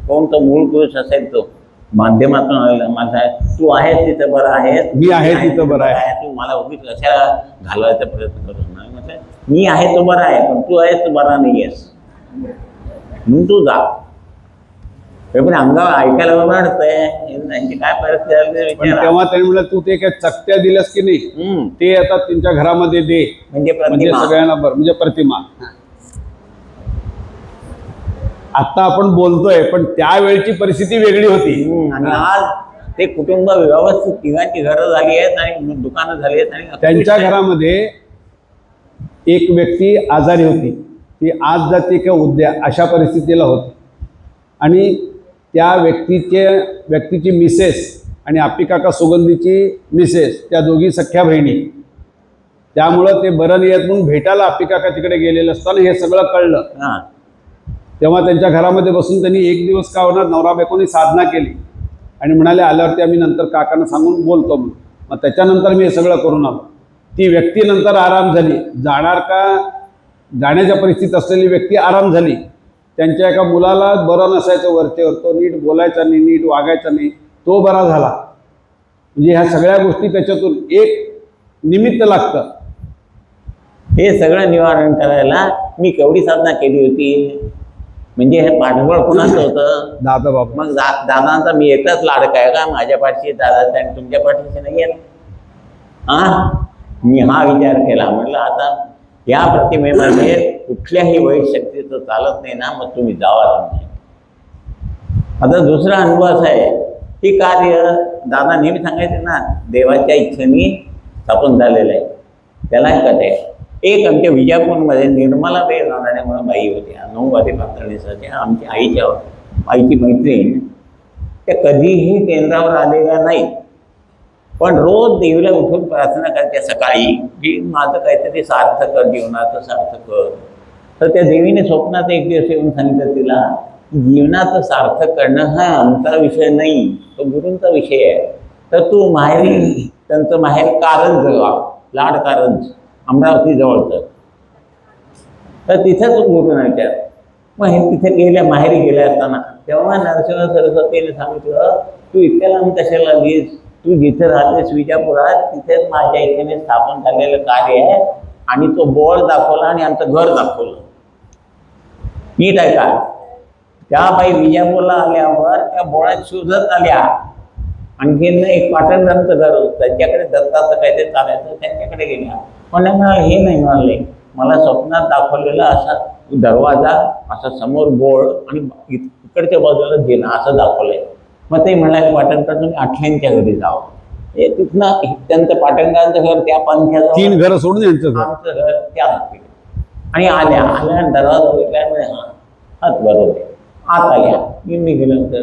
कोणतं मूळ पुरुष असेल तो माध्यमातून आलेला माझा आहे, तू आहेस तिथं बरं आहे, मी आहे तिथं बरं आहे. तू मला उगीच कशाला घालवायचा प्रयत्न करू नये. म्हटलं मी आहे तो बरा आहे, पण तू आहेस तो बरा नाही आहेस, म्हणून तू जा. पण अंगावर ऐकायला वाटतंय त्यांची काय परिस्थिती आहे ते पण विचारा. तेव्हा त्यांनी म्हटलं तू ते काय चकत्या दिल्यास की नाही, ते आता त्यांच्या घरामध्ये दे, म्हणजे म्हणजे प्रतिमा. सगळ्यांना बरं, म्हणजे प्रतिमा. आता आपण बोलतोय, पण त्यावेळची परिस्थिती वेगळी होती. आणि आज ते कुटुंब व्यवस्थित 3घांची घरं झाली आहेत आणि दुकानं झाली आहेत, आणि त्यांच्या घरामध्ये एक व्यक्ती आजारी होती, ती आज जाते का उद्या अशा परिस्थितीला होती. आणि त्या व्यक्तीची मिसेस आणि आप्पी काका सुगंधीची मिसेस, त्या दोघी सख्या बहिणी. त्यामुळं ते बरं नाही आहेत म्हणून भेटायला आप्पी काका तिकडे गेलेले असताना हे सगळं कळलं. तेव्हा त्यांच्या घरामध्ये बसून त्यांनी एक दिवस का होणार नवरा बायकोनी साधना केली, आणि म्हणाले आल्यावरती आम्ही नंतर काकांना सांगून बोलतो म्हणून. मग त्याच्यानंतर मी हे सगळं करून आलो. ती व्यक्ती नंतर आराम झाली. जाण्याच्या परिस्थितीत असलेली व्यक्ती आराम झाली. त्यांच्या एका मुलाला बरं नसायचं वरचेवर, तो नीट बोलायचा नाही, नीट वागायचा नाही, तो बरा झाला. म्हणजे ह्या सगळ्या गोष्टी त्याच्यातून एक निमित्त लागतं. हे सगळं निवारण करायला मी केवढी साधना केली होती. म्हणजे हे पाठबळ कोणाचं होतं? दादा बाबा. मग दादांचा मी एकटाच लाडक आहे का? माझ्या पाठीशी दादा आणि तुमच्या पाठीशी नाही आहेत. मी हा विचार केला, म्हटलं आता या प्रतिमेमध्ये कुठल्याही वैशक्तीचं चालत नाही ना, मग तुम्ही जावा तुमची. आता दुसरा अनुभव असा आहे की कार्य दादा नेहमी सांगायचे ना, देवाच्या इच्छेने स्थापन झालेलं आहे. त्याला एक कथा आहे. एक आमच्या विजापूरमध्ये निर्मला बाई रानडे म्हणून बाई होत्या, 9 वारी पातळीसाच्या, आमच्या आईची मैत्रीण. त्या कधीही केंद्रावर आलेल्या नाही, पण रोज देवीला उठून प्रार्थना करते सकाळी की माझं काहीतरी सार्थक कर, जीवनाचं सार्थक कर. तर त्या देवीने स्वप्नात एक दिवस येऊन सांगितलं तिला, जीवनाचं सार्थक करणं हा आमचा विषय नाही, तो गुरूंचा विषय आहे. तर तू माहेरी, त्यांचं माहेर कारंज गाव, लाड कारंज, अमरावती जवळचं, तर तिथं तू गुरुना विचार. मग हे तिथे माहेरी गेल्या असताना तेव्हा नरसिंह सरस्वतीने सांगितलं, तू इतक्या लांब कशाला आलीस, तू जिथे राहतेस विजापुरात तिथेच माझ्या इथे स्थापन झालेलं कार्य आहे. आणि तो बोळ दाखवला आणि आमचं घर दाखवलं. नीट आहे का? त्या बाई विजापूरला आल्यावर त्या बोळात शोधत आल्या. आणखीन एक पाटणकरांचं घर होतं, त्यांच्याकडे दत्ताचं काहीतरी चालायचं, त्यांच्याकडे गेल्या. पण मला हे नाही म्हणाले, मला स्वप्नात दाखवलेला असा दरवाजा, असा समोर बोळ आणि इकडच्या बाजूला जिना असं दाखवलंय. मग ते म्हणाले पाटणकर तुम्ही आठल्यांच्या घरी जावं. हे तिथनं त्यांचं पाटणकरांचं घर त्या पंथ्याचं, 3 घरं सोडून यांचं घर, आमचं घर त्या नक्की. आणि आल्या दरवाजा बघितल्यामुळे हात बरोबर आत आल्या. मी गेल्यानंतर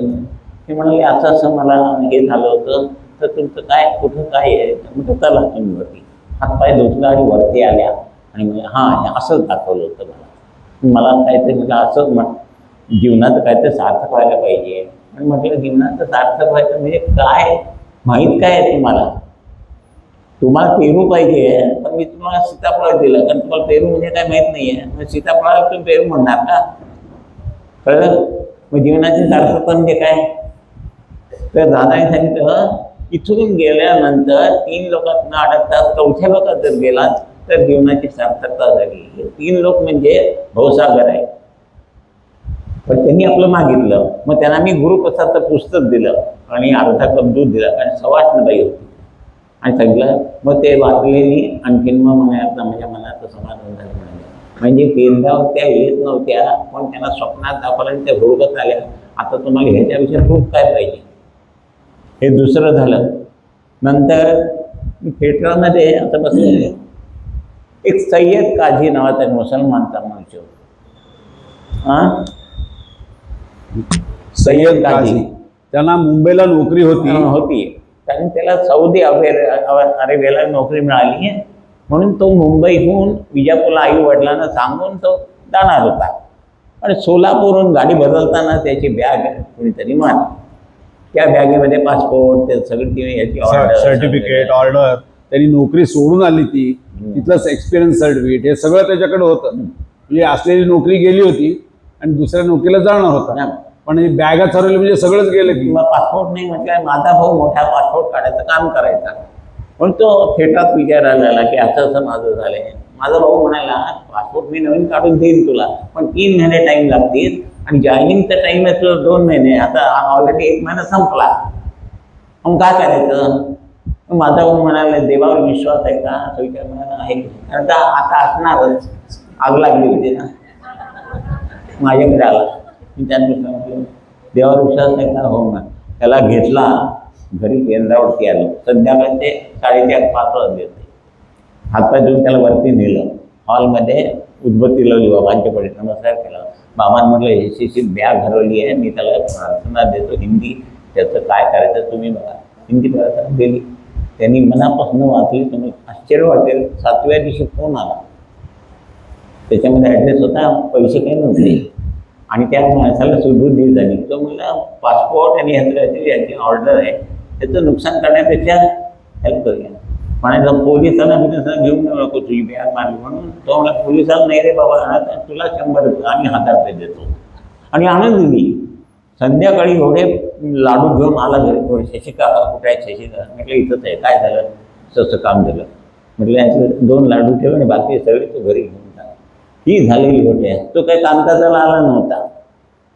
ते म्हणाले असं असं मला हे झालं होतं, तर तुमचं काय कुठं काय आहे? म्हटलं चला तुम्ही वरती. हातपाय धुतला आणि वरती आल्या आणि म्हणजे हां असंच दाखवलं होतं मला काहीतरी, म्हटलं असं जीवनाचं काहीतरी सार्थक व्हायला पाहिजे. आणि म्हटलं जीवनाचं सार्थक व्हायचं म्हणजे काय, माहीत काय आहे तुम्हाला? तुम्हाला पेरू पाहिजे, पण मी तुम्हाला सीताफळ दिलं, कारण तुम्हाला पेरू म्हणजे काय माहीत नाही आहे. मग सीताफळाला तुम्ही पेरू म्हणणार का? कळलं? मग जीवनाची सार्थकता म्हणजे काय? तर दादाने सांगितलं, इथून गेल्यानंतर 3 लोकात न अडकता 4थ्या लोकात जर गेला तर जीवनाची सार्थकता झाली. हे 3 लोक म्हणजे भवसागर आहे. पण त्यांनी आपलं मागितलं. मग त्यांना मी गुरुप्रसादचं पुस्तक दिलं आणि अर्धा कप दूध दिलं, कारण सवाष्णबाई होती आणि सगळं. मग ते वाचलेली आणखीन मग म्हणायचं माझ्या मनाचं समाधान झालं म्हणाले. म्हणजे केंद्रावर त्या येत नव्हत्या, पण त्यांना स्वप्नात दाखवलं आणि त्या हुडकत आल्या. आता तुम्हाला ह्याच्याविषयी प्रूफ काय पाहिजे? हे दुसरं झालं. नंतर थिएटरमध्ये आता बसलेले एक सय्यद काझी नावाचा एक मुसलमानचा मनुष्य होता. हां, सय्यद काझी, त्यांना मुंबईला नोकरी होती. कारण त्याला सौदी अरेबियाला नोकरी मिळाली आहे, म्हणून तो मुंबईहून विजापूरला आई वडिलांना सांगून तो जाणार होता. आणि सोलापूरहून गाडी बदलताना त्याची बॅग कोणीतरी मारली. त्या बॅगेमध्ये पासपोर्ट, ते सगळी याची सर्टिफिकेट, ऑर्डर, त्यांनी नोकरी सोडून आली ती, तिथलंच एक्सपिरियन्स सर्टिफिकेट, हे सगळं त्याच्याकडे होतं. म्हणजे असलेली नोकरी गेली होती आणि दुसऱ्या नोकरीला जाणार होता, पण ही बॅगच हरवली म्हणजे सगळंच गेलं की. मग पासपोर्ट नाही म्हटलं, माझा भाऊ मोठा पासपोर्ट काढायचं काम करायचा. पण तो थिएटरात विचारायला लागला की असं असं माझं झालंय. माझा भाऊ म्हणाला, पासपोर्ट मी नवीन काढून देईन तुला, पण 3 महिने टाईम लागतील आणि जॉईनिंगचा टाईम आहे तुला 2 महिने. आता ऑलरेडी 1 महिना संपला, मग काय करायचं? माझा भाऊ म्हणाला, देवावर विश्वास आहे का? तो विचार म्हणाला आहे, कारण आता असणारच. आग लागली होती ना, माझ्याकडे आला. मी त्यांना म्हटलं, देवावर विश्वास आहे का? हो ना. त्याला घेतला, घरी केंद्रावरती आलो. संध्याकाळचे 4:30-5 वाजले होते. हातपाय धुवून त्याला वरती नेलं. हॉलमध्ये उद्बत्ती लावली, बाबांच्या पुढे नमस्कार केला. बाबांनी म्हटलं, याची बॅग हरवली आहे, मी त्याला प्रार्थना देतो हिंदी, त्याचं काय करायचं तुम्ही बघा. हिंदी प्रार्थना दिली, त्यांनी मनापासून वाचली. तुम्ही आश्चर्य वाटेल, 7व्या दिवशी फोन आला. त्याच्यामध्ये ॲड्रेस होता, पैसे काही नव्हते आणि त्या माणसाला सुदृढी झाली. तो मला पासपोर्ट आणि याची ऑर्डर आहे, त्याचं नुकसान करण्यापेक्षा हेल्प करूया. म्हणायचं पोलिसांना घेऊन नको तुझी बॅग मारली म्हणून. तो म्हणा, पोलिसांना नाही रे बाबा, तुला 100 रुपये आम्ही 1000 रुपये देतो. आणि आणून दिली. संध्याकाळी एवढे लाडू घेऊन आला घरी. थोडे शशिका कुठे आहे? शशिका म्हटलं इथंच आहे. काय झालं? तसं काम झालं. म्हटलं याचे 2 लाडू ठेव आणि बाकी सगळे तो घरी घेऊन जा. ही झालेली होते. तो काही कामकाजाला आला नव्हता,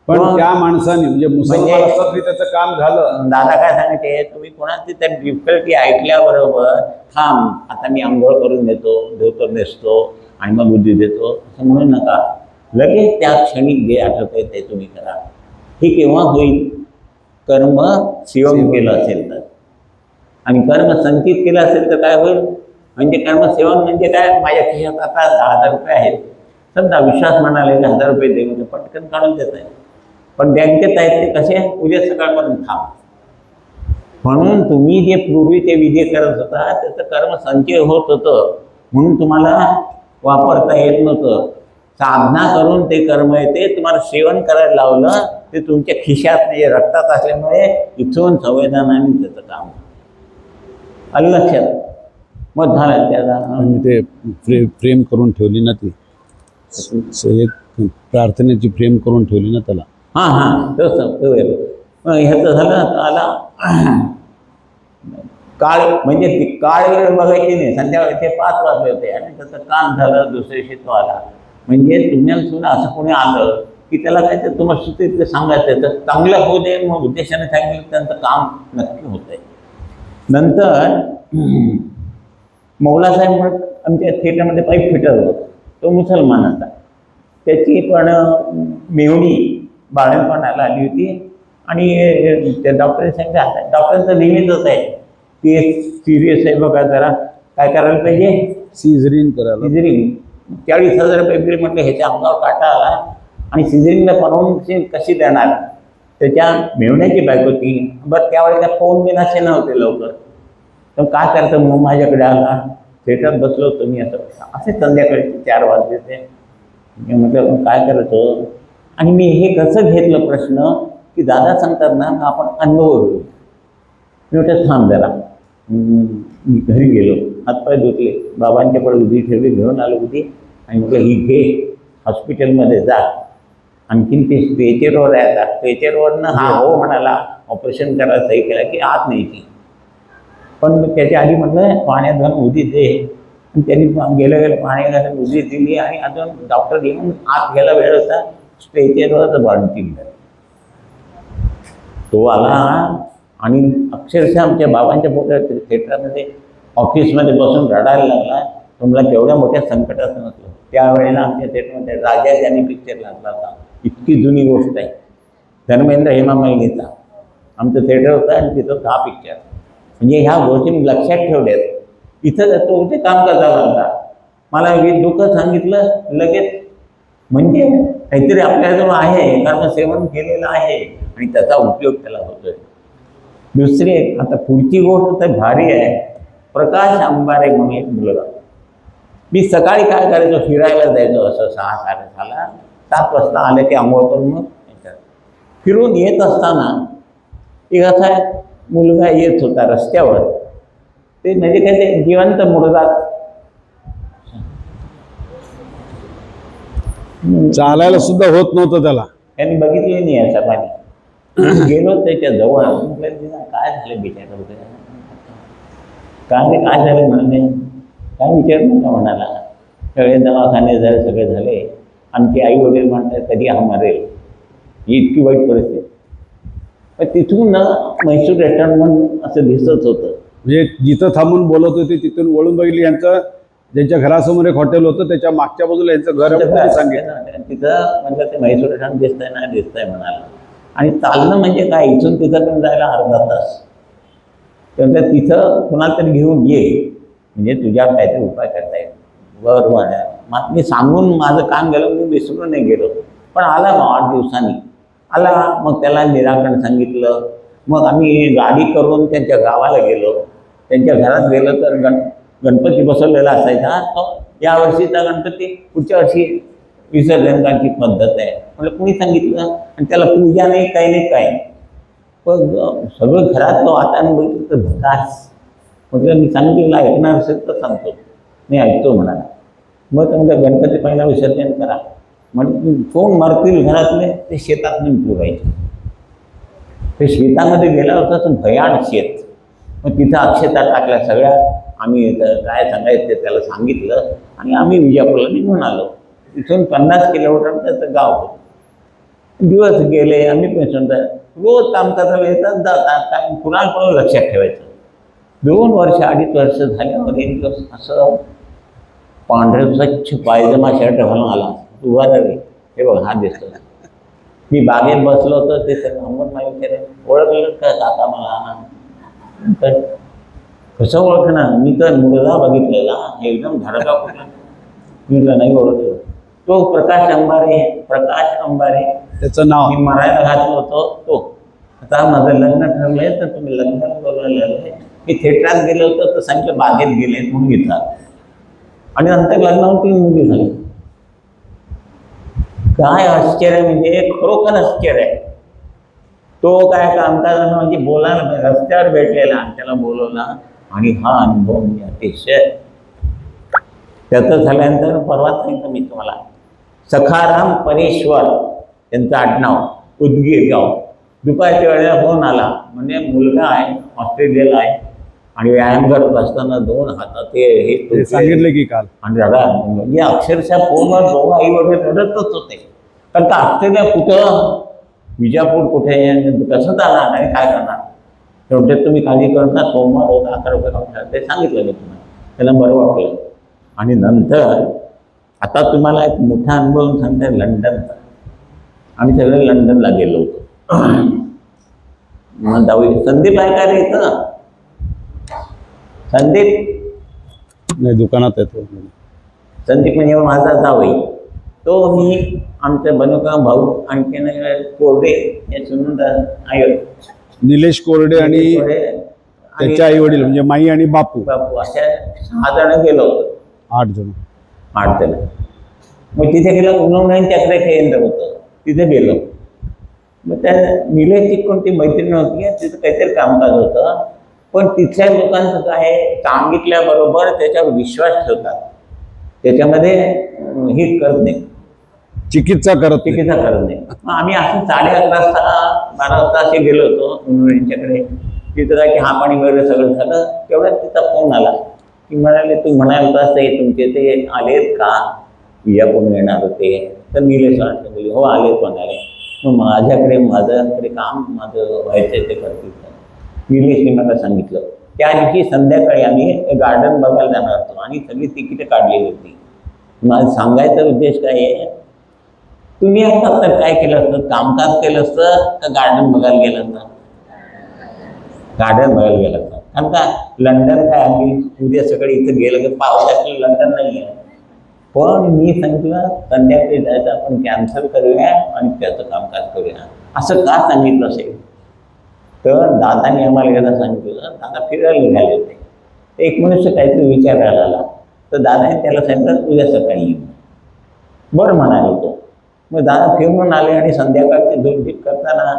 पण त्या माणसाने म्हणजे मुसलमान असतात तरी त्याचं काम झालं. दादा काय सांगते, तुम्ही कोणाची त्या डिफिकल्टी ऐकल्याबरोबर थांब, आता मी आंघोळ करून देतो, धोतर नेसतो आणि मग बुद्धी देतो असं म्हणू नका. लगेच त्या क्षणी जे आठवतंय ते तुम्ही करा. हे केव्हा होईल? कर्म सेवम केलं असेल तर. आणि कर्म संचित केलं असेल तर काय होईल? म्हणजे कर्मसेवन म्हणजे काय? माझ्या खिशात आता 10,000 रुपये आहेत, समजा विश्वास म्हणाले 1000 रुपये दे म्हणजे पटकन काढून देत आहे. पण बँकेत आहेत ते कसे? उद्या सकाळपर्यंत थांब. म्हणून तुम्ही जे पूर्वी ते विधी करत होता त्याचं कर्म संचय होत होतं, म्हणून तुम्हाला वापरता येत नव्हतं. साधना करून ते कर्म येते. तुम्हाला सेवन करायला लावलं ते तुमच्या खिशात म्हणजे रक्तात असल्यामुळे इथून संवेदनाने त्याचं काम आलं लक्षात. मग झालं त्याला ते फ्रेम करून ठेवली ना, ती एक प्रार्थनेची फ्रेम करून ठेवली ना त्याला. हां हां, तसं ह्याचं झालं. आला काळ म्हणजे ती काळ वेळ बघायची नाही. संध्याकाळी ते 5 वाजले होते आणि त्याचं काम झालं. दुसऱ्या दिवशी तो आला. म्हणजे तुम्हाला सुद्धा असं कोणी आलं की त्याला काय तर तुम्हाला सुद्धा सांगायचं तर चांगलं होऊ दे, मग उद्देशाने सांगितलं त्यांचं काम नक्की होतं आहे. नंतर मौलासाहेब म्हणून आमच्या थिएटरमध्ये पाईप फिटर होता, तो मुसलमानाचा. त्याची पण मेवणी बाळणपणाला आली होती आणि त्या डॉक्टरने सांगितलं, आता डॉक्टरांचं नेहमीच आहे की सिरियस आहे बघा, जरा काय करायला पाहिजे? सिझरिंग करायला. सिझरिंग 40,000 रुपये बिल. म्हटलं ह्याच्या अंगावर काटा आला आणि सिझरिंगला परवानगी कशी देणार? त्याच्या मेवण्याची बायको होती. बरं त्यावेळेला फोन बिन असे नव्हते लवकर, तर काय करतं? मग माझ्याकडे आला. थिएटरात बसलो होतो मी. असे संध्याकाळी 4 वाजले होते. मी म्हटलं काय करायचं? आणि मी हे कसं घेतलं प्रश्न की दादा सांगतात ना आपण अनुभव घेऊ. मी म्हटलं थांब जरा. मी घरी गेलो, हातपाय धुतले, बाबांच्या पुढे उदी ठेवली, घेऊन आलो उदी आणि म्हटलं ही घे, हॉस्पिटलमध्ये जा. आणखीन ते स्ट्रेचरवर आहे आता. स्ट्रेचरवरनं हा हो म्हणाला, ऑपरेशन करायला सही केला की आत न्यायची. पण त्याच्या आधी म्हटलं पाण्यात घालून उदी दे. आणि त्यांनी गेलं पाणी घालून उदी दिली आणि अजून डॉक्टर घेऊन आत घ्यायला वेळ होता. स्ट्रेचरवर बांधतील. तो आला आणि अक्षरशः आमच्या बाबांच्या मोठ्या थिएटरमध्ये ऑफिसमध्ये बसून रडायला लागला. तुम्हाला केवढ्या मोठ्या संकटात नसलं. त्यावेळेला आमच्या थिएटरमध्ये राजा ज्यांनी पिक्चर लागला होता. इतकी जुनी गोष्ट आहे. धर्मेंद्र हेमा मालिनीचा आमचं थिएटर होतं आणि तिथं हा पिक्चर. म्हणजे ह्या गोष्टी मी लक्षात ठेवल्यात. इथं तो ते काम करता लागला. मला दुःख सांगितलं लगेच. म्हणजे काहीतरी आपल्याजवळ आहे, कारण सेवन केलेलं आहे आणि त्याचा उपयोग त्याला होतोय. दुसरी आता पुढची गोष्ट तर भारी आहे. प्रकाश अंबारे म्हणून एक मुलगा. मी सकाळी काय करायचो, फिरायला जायचो असं 6-6:30ला. 7 वाजता आले की आंघोळ करून मग फिरून येत असताना एक असा मुलगा येत होता रस्त्यावर. ते म्हणजे काय ते जिवंत मुलगा, चालायला सुद्धा होत नव्हतं त्याला. त्यांनी बघितले नाही असं पाणी. गेलो त्याच्या जवळ. काय झालं बिचारा वगैरे, काय झालं म्हणाले. काय विचार नका म्हणाला. सगळे दवाखाने झाले, सगळे झाले. आमचे आई वडील म्हणतात कधी हा मरेल. ही इतकी वाईट परिस्थिती. पण तिथून म्हैसूर रेस्टॉरंट म्हणून असं दिसत होतं. म्हणजे जिथं थांबून बोलत होते तिथून वळून बघितली. यांचं ज्यांच्या घरासमोर एक हॉटेल होतं त्याच्या मागच्या बाजूला यांचं घर सांगितलं. तिथं म्हटलं ते म्हैसूर रेस्टॉरंट दिसतंय ना, दिसतंय म्हणाला. आणि चालणं म्हणजे काय, इथून तिथं पण जायला अर्धा तास. तर तिथं कुणाला तरी घेऊन ये, म्हणजे तुझ्यावर काहीतरी उपाय करता येईल. बरोबर आहे. मग मी सांगून माझं काम गेलं, मी विसरून नाही गेलो. पण आला मग 8 दिवसांनी आला. मग त्याला निराकरण सांगितलं. मग आम्ही गाडी करून त्यांच्या गावाला गेलो. त्यांच्या घरात गेलो तर गणपती बसवलेला असायचा. तो यावर्षीचा गणपती पुढच्या वर्षी विसर्जन करायची पद्धत आहे. म्हणजे कुणी सांगितलं. आणि त्याला पूजा नाही, काही नाही, काय. पण सगळं घरातलं वातावरण बघितलं तर भकास. म्हटलं मी सांगितलं ऐकणार असेल तर सांगतो. मी ऐकतो म्हणाला. मग म्हणजे गणपती पहिला विसर्जन करा. म्हणजे कोण मरतील घरातले ते शेतात नेऊन पुरायचे. ते शेतामध्ये गेला होता तर भयान शेत. मग तिथं अक्षता टाकल्या सगळ्या. आम्ही काय सांगायचं ते त्याला सांगितलं आणि आम्ही विजापूरला निघून आलो. तिथून 50 किलोमीटर त्याचं गाव होतं. दिवस गेले. आम्ही पण समजा रोज काम करायला येतात जातात. काय कुणाला लक्षात ठेवायचं. 2 वर्ष 2.5 वर्ष झाल्यावर एक दिवस असं पांढरे स्वच्छ पायजमा शर्ट घालून आला. उभा रे, हे बघ हा दिसतो. मी बागेत बसलो होतो. ते सगळं अंगण नाही विचारे ओळखलं का काका मला. तर कसं ओळखणार, मी तर मुलगा बघितलेला एकदम धडका कुठला. म्हटलं नाही ओळखलं. तो प्रकाश अंबारे. प्रकाश अंबारे त्याचं नाव. मी मरायला घातलं होतो तो. आता माझं लग्न ठरलंय तर तुम्ही लग्नाला बोलवलेलं आहे. मी थिएटरात गेलो होतो तर सांगितलं बागेत गेले म्हणून घेतला. आणि नंतर लग्नावर 3 मुली झाली. काय आश्चर्य, म्हणजे खरोखर आश्चर्य आहे. तो काय कामकाज म्हणजे बोलायला रस्त्यावर भेटलेला आणि त्याला बोलवला. आणि हा अनुभव म्हणजे अतिशय. त्याचं झाल्यानंतर परवा सांगितलं मी तुम्हाला. सखाराम परेश्वर त्यांचं आडनाव, उदगीर गाव. दुपारच्या वेळेला फोन आला. म्हणजे मुलगा आहे, ऑस्ट्रेलियाला आहे आणि व्यायाम करत असताना 2 हातात हे सांगितलं की काल. आणि रडा म्हणजे अक्षरशः फोनवर 2 आई वडील रडतच होते. कारण का ऑस्ट्रेलिया कुठं, विजापूर कुठे, कसं जाणार आणि काय करणार. तेवढे तुम्ही काळजी करता. सोमवार होता 11 रुपये ते सांगितलं मी तुम्हाला. त्याला बरं वाटलं. आणि नंतर आता तुम्हाला एक मोठा अनुभव सांगताय लंडनचा. आम्ही सगळे लंडनला गेलो होतो. मग जाऊ संदीप आहे का रे इथं. संदीप नाही दुकानात येतो. संदीप म्हणजे माझा जावई. तो मी आमचं बनवका भाऊ आणखीन कोरडे हे सुनंदा आई निलेश कोरडे आणि त्याच्या आई वडील म्हणजे माई आणि बापू अशा 6 जण गेलो होतो. 8 जण. 8 जण. मग तिथे गेलं उन्हाळ्यांच्या केंद्र होतं. तिथे गेलो. मग त्या निलेशची कोणती मैत्रीण होती, तिथं काहीतरी कामकाज होतं, पण तिथल्या लोकांचं काय सांगितल्याबरोबर त्याच्यावर विश्वास ठेवतात, त्याच्यामध्ये हे करत नाही, चिकित्सा करत नाही. चिकित्सा करत नाही. मग आम्ही असं 11:30 वाजता 12 वाजता असे गेलो होतो मुलांच्याकडे. तिथं काय की हा पाणी वगैरे सगळं झालं. तेवढ्यात तिचा फोन आला की म्हणाले तू म्हणाल होतास ते तुमचे ते आलेत का, विजापूर येणार होते, तर निलेश वाटतं बोलले हो आलेत म्हणाले. मग माझ्याकडे काम माझं व्हायचं ते करतील. निलेशने मला सांगितलं. त्या दिवशी संध्याकाळी आम्ही गार्डन बघायला जाणार होतो आणि सगळी तिकीटं काढलेली होती. माझं सांगायचा उद्देश काय आहे, तुम्ही असतात तर काय केलं असतं, कामकाज केलं असतं का गार्डन बघायला गेलं असतं? गार्डन बघायला गेलं असतं. कारण का लंडन काय आम्ही उद्या सकाळी इथं गेलं की पावसाचं लंडन नाही आहे. पण मी सांगितलं संध्याकाळी जायचं आपण कॅन्सल करूया आणि त्याचं कामकाज करूया. असं का सांगितलं असेल तर दादाने आम्हाला एकदा सांगितलं, दादा फिरायला निघाले होते, एक मनुष्य काहीतरी विचारायला आला, तर दादाने त्याला सांगितलं उद्या सकाळी येईल. बरं म्हणाले तो. मग दादा फिरून आले आणि संध्याकाळचे 2 करताना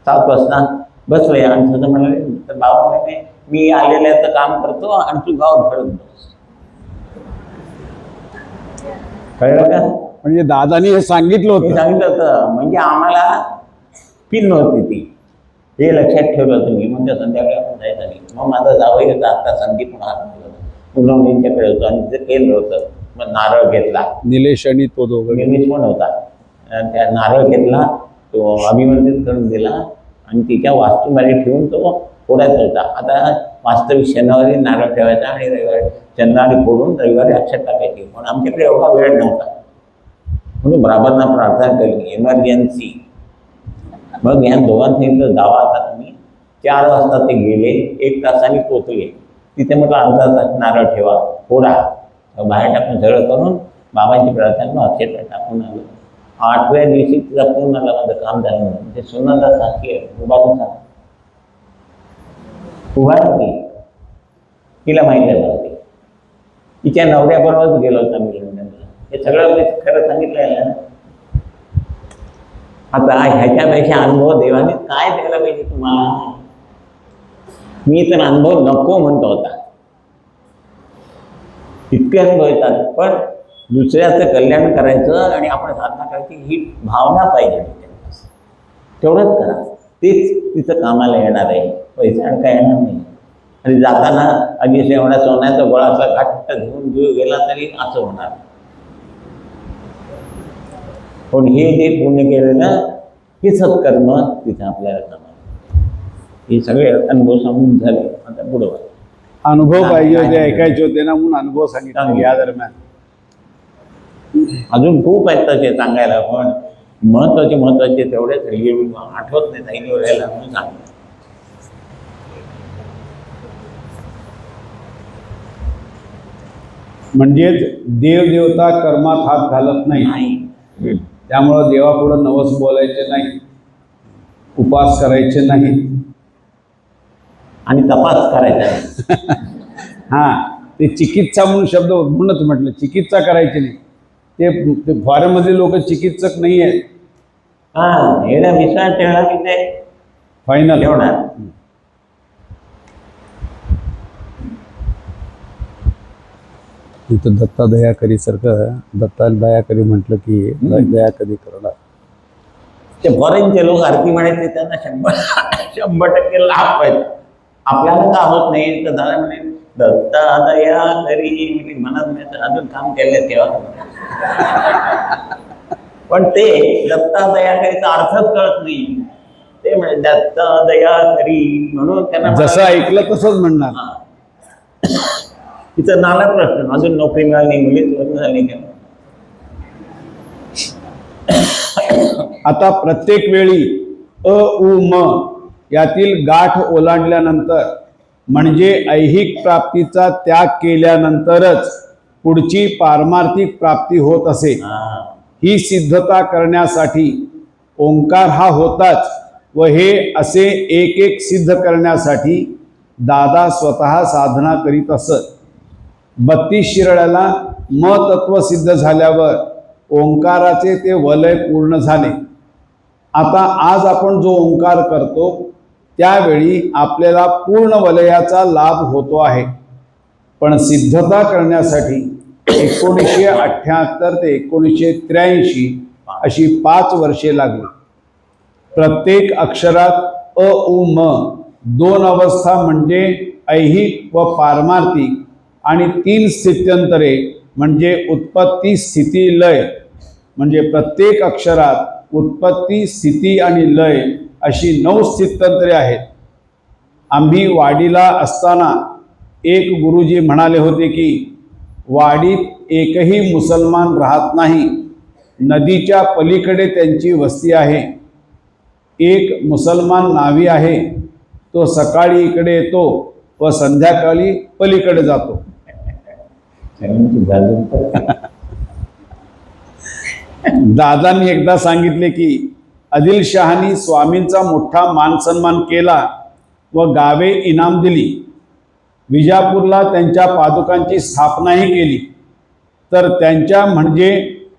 7 वाजता बसले आणि तसं म्हणाले, तर बाबा म्हणे मी आलेल्याचं काम करतो आणि तू गाव भरत बस. कळलं का? म्हणजे दादानी हे सांगितलं हे होतं. सांगितलं होतं म्हणजे आम्हाला पिन नव्हती ती, हे लक्षात ठेवलं होतं मी. म्हणजे संध्याकाळी आपण जायचं नाही. मग माझा जावई होता आता संदीप मुलांच्याकडे होतो आणि तिथे केलं होतं. मग नारळ घेतला, निलेश आणि तो दोघं. निलेश पण होता. त्या नारळ घेतला, तो अभिमंत्रित करून दिला आणि तिच्या वास्तूमध्ये ठेवून तो फोडायचा होता. आता वास्तविक शनिवारी नारळ ठेवायचा आणि रविवारी शनिवारी फोडून रविवारी अक्षर टाकायची. पण आमच्याकडे एवढा वेळ नव्हता म्हणून बाबांना प्रार्थना केली इमर्जन्सी. मग या दोघांनी सांगितलं जावा आता तुम्ही. 4 वाजता ते गेले, 1 तासाने पोचले. तिथे म्हटलं अर्धा तास नारळ ठेवा, फोडा, बाहेर टाकून सगळं करून बाबांची प्रार्थना मग अक्षर टाकून आलो. 8व्या दिवशी तिचा फोन आला, माझं काम झालं म्हणून. ते सुनंदा सारखी आहे, उभा होता, उभा होती, तिला माहिती आहे. तिच्या नवऱ्याबरोबरच गेलो होता मी लंडनला. हे सगळं खरं सांगितलं आहे ना. आता ह्याच्यापेक्षा अनुभव देवाने काय द्यायला पाहिजे तुम्हाला. मी तर अनुभव नको म्हणतो होता. इतके अनुभव येतात, पण दुसऱ्याचं कल्याण करायचं आणि आपण साधना करायची ही भावना पाहिजे. तेवढंच करा, तेच तिचं कामाला येणार आहे. पैसा काय येणार नाही. आणि जाताना आधी एवढा सोन्याचा गोळाचा घट्ट घेऊन जीव गेला तरी असं होणार. पण हे जे पुण्य केलेलं हे सत्कर्म तिथं आपल्याला करणार. हे सगळे अनुभव सांगून झाले. आता पुढं अनुभव पाहिजे होते, ऐकायचे होते ना, म्हणून अनुभव सांगितले या दरम्यान. अजून खूप आहेत तसे सांगायला, पण महत्वाचे तेवढेच आठवत नाही ताईने राहायला म्हणून सांगितलं. म्हणजेच देवदेवता कर्मात हात घालत नाही. त्यामुळं देवापुढं नवस बोलायचे नाही, उपास करायचे नाही आणि तपास करायचा. हा, ते चिकित्सा म्हणून शब्द म्हणूनच म्हटलं, चिकित्सा करायची नाही. ते फॉरेनमधले लोक चिकित्सक नाही आहेत. हा, एवढा विश्वास ठेवला की ते फायनल ठेवणार. इथं दत्ता दया करी सारखं, दत्ता दया करी म्हटलं की दया कधी करणार. ते फॉरेनचे लोक आरती म्हणायचे त्यांना 100% लाभ पाहिजे. आपल्याला का होत नाही तर दादा म्हणे दत्ता दया करी म्हणत नाही तर अजून काम केलं तेव्हा. पण ते दत्ता दया करीचा अर्थच कळत नाही. ते म्हणे दत्ता दया करी म्हणून त्यांना जसं ऐकलं तसंच म्हणणार. तिथं नाना प्रश्न, अजून नोकरी मिळाली नाही, मुलीच लग्न झाली का. आता प्रत्येक वेळी अ उ म यातील गाठ ओलांडल्यानंतर म्हणजे ऐहिक प्राप्तीचा त्याग केल्यानंतरच पुढची पारमार्थिक प्राप्ती होत असे. ही सिद्धता करण्यासाठी ओंकार हा होताच व हे असे एक एक सिद्ध करण्यासाठी दादा स्वतः साधना करीत असत. 32 शिराळ्याला म तत्व सिद्ध झाल्यावर ओंकाराचे ते वलय पूर्ण झाले आता आज आपण जो ओंकार करतो त्यावेळी आपल्याला पूर्ण वलयाचा लाभ होतो आहे, पण सिद्धता करण्यासाठी 1978 ते 1983 अशी 5 वर्षे लागली. प्रत्येक अक्षरात अ उ म 2 अवस्था म्हणजे ऐहिक व पारमार्थिक आणि 3 स्थित्यंतरे म्हणजे उत्पत्ती स्थिती लय, म्हणजे प्रत्येक अक्षरात उत्पत्ती स्थिती आणि लय अशी 9 स्थित्यंतरे आहेत. आम्ही वाडीला असताना एक गुरुजी म्हणाले होते की वाडीत एकही मुसलमान राहत नाही, नदीच्या पलीकडे त्यांची वस्ती आहे. एक मुसलमान नावी आहे, तो सकाळी इकडे येतो व संध्याकाळी पलीकडे जातो. दादांनी एकदा सांगितले की आदिलशहानी स्वामींचा मोठा मानसन्मान केला व गावे इनाम दिली. विजापूरला त्यांच्या पादुकांची स्थापनाही केली. तर त्यांच्या म्हणजे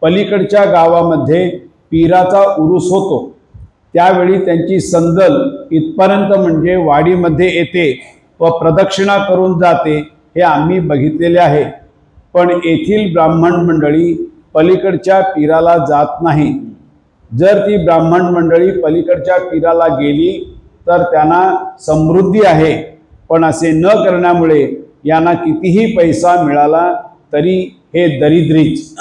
पलीकडच्या गावामध्ये पीराचा उरूस होतो. त्यावेळी त्यांची संदल इथपर्यंत म्हणजे वाडीमध्ये येते व प्रदक्षिणा करून जाते, हे आम्ही बघितलेले आहे. पण येथील ब्राह्मण मंडळी पलीकडच्या पीराला जात नाही. जर ती ब्राह्मण मंडळी पलीकडच्या पीराला गेली तर त्यांना समृद्धी आहे, पण असे न करण्यामुळे यांना कितीही पैसा मिळाला तरी हे दरिद्रीच.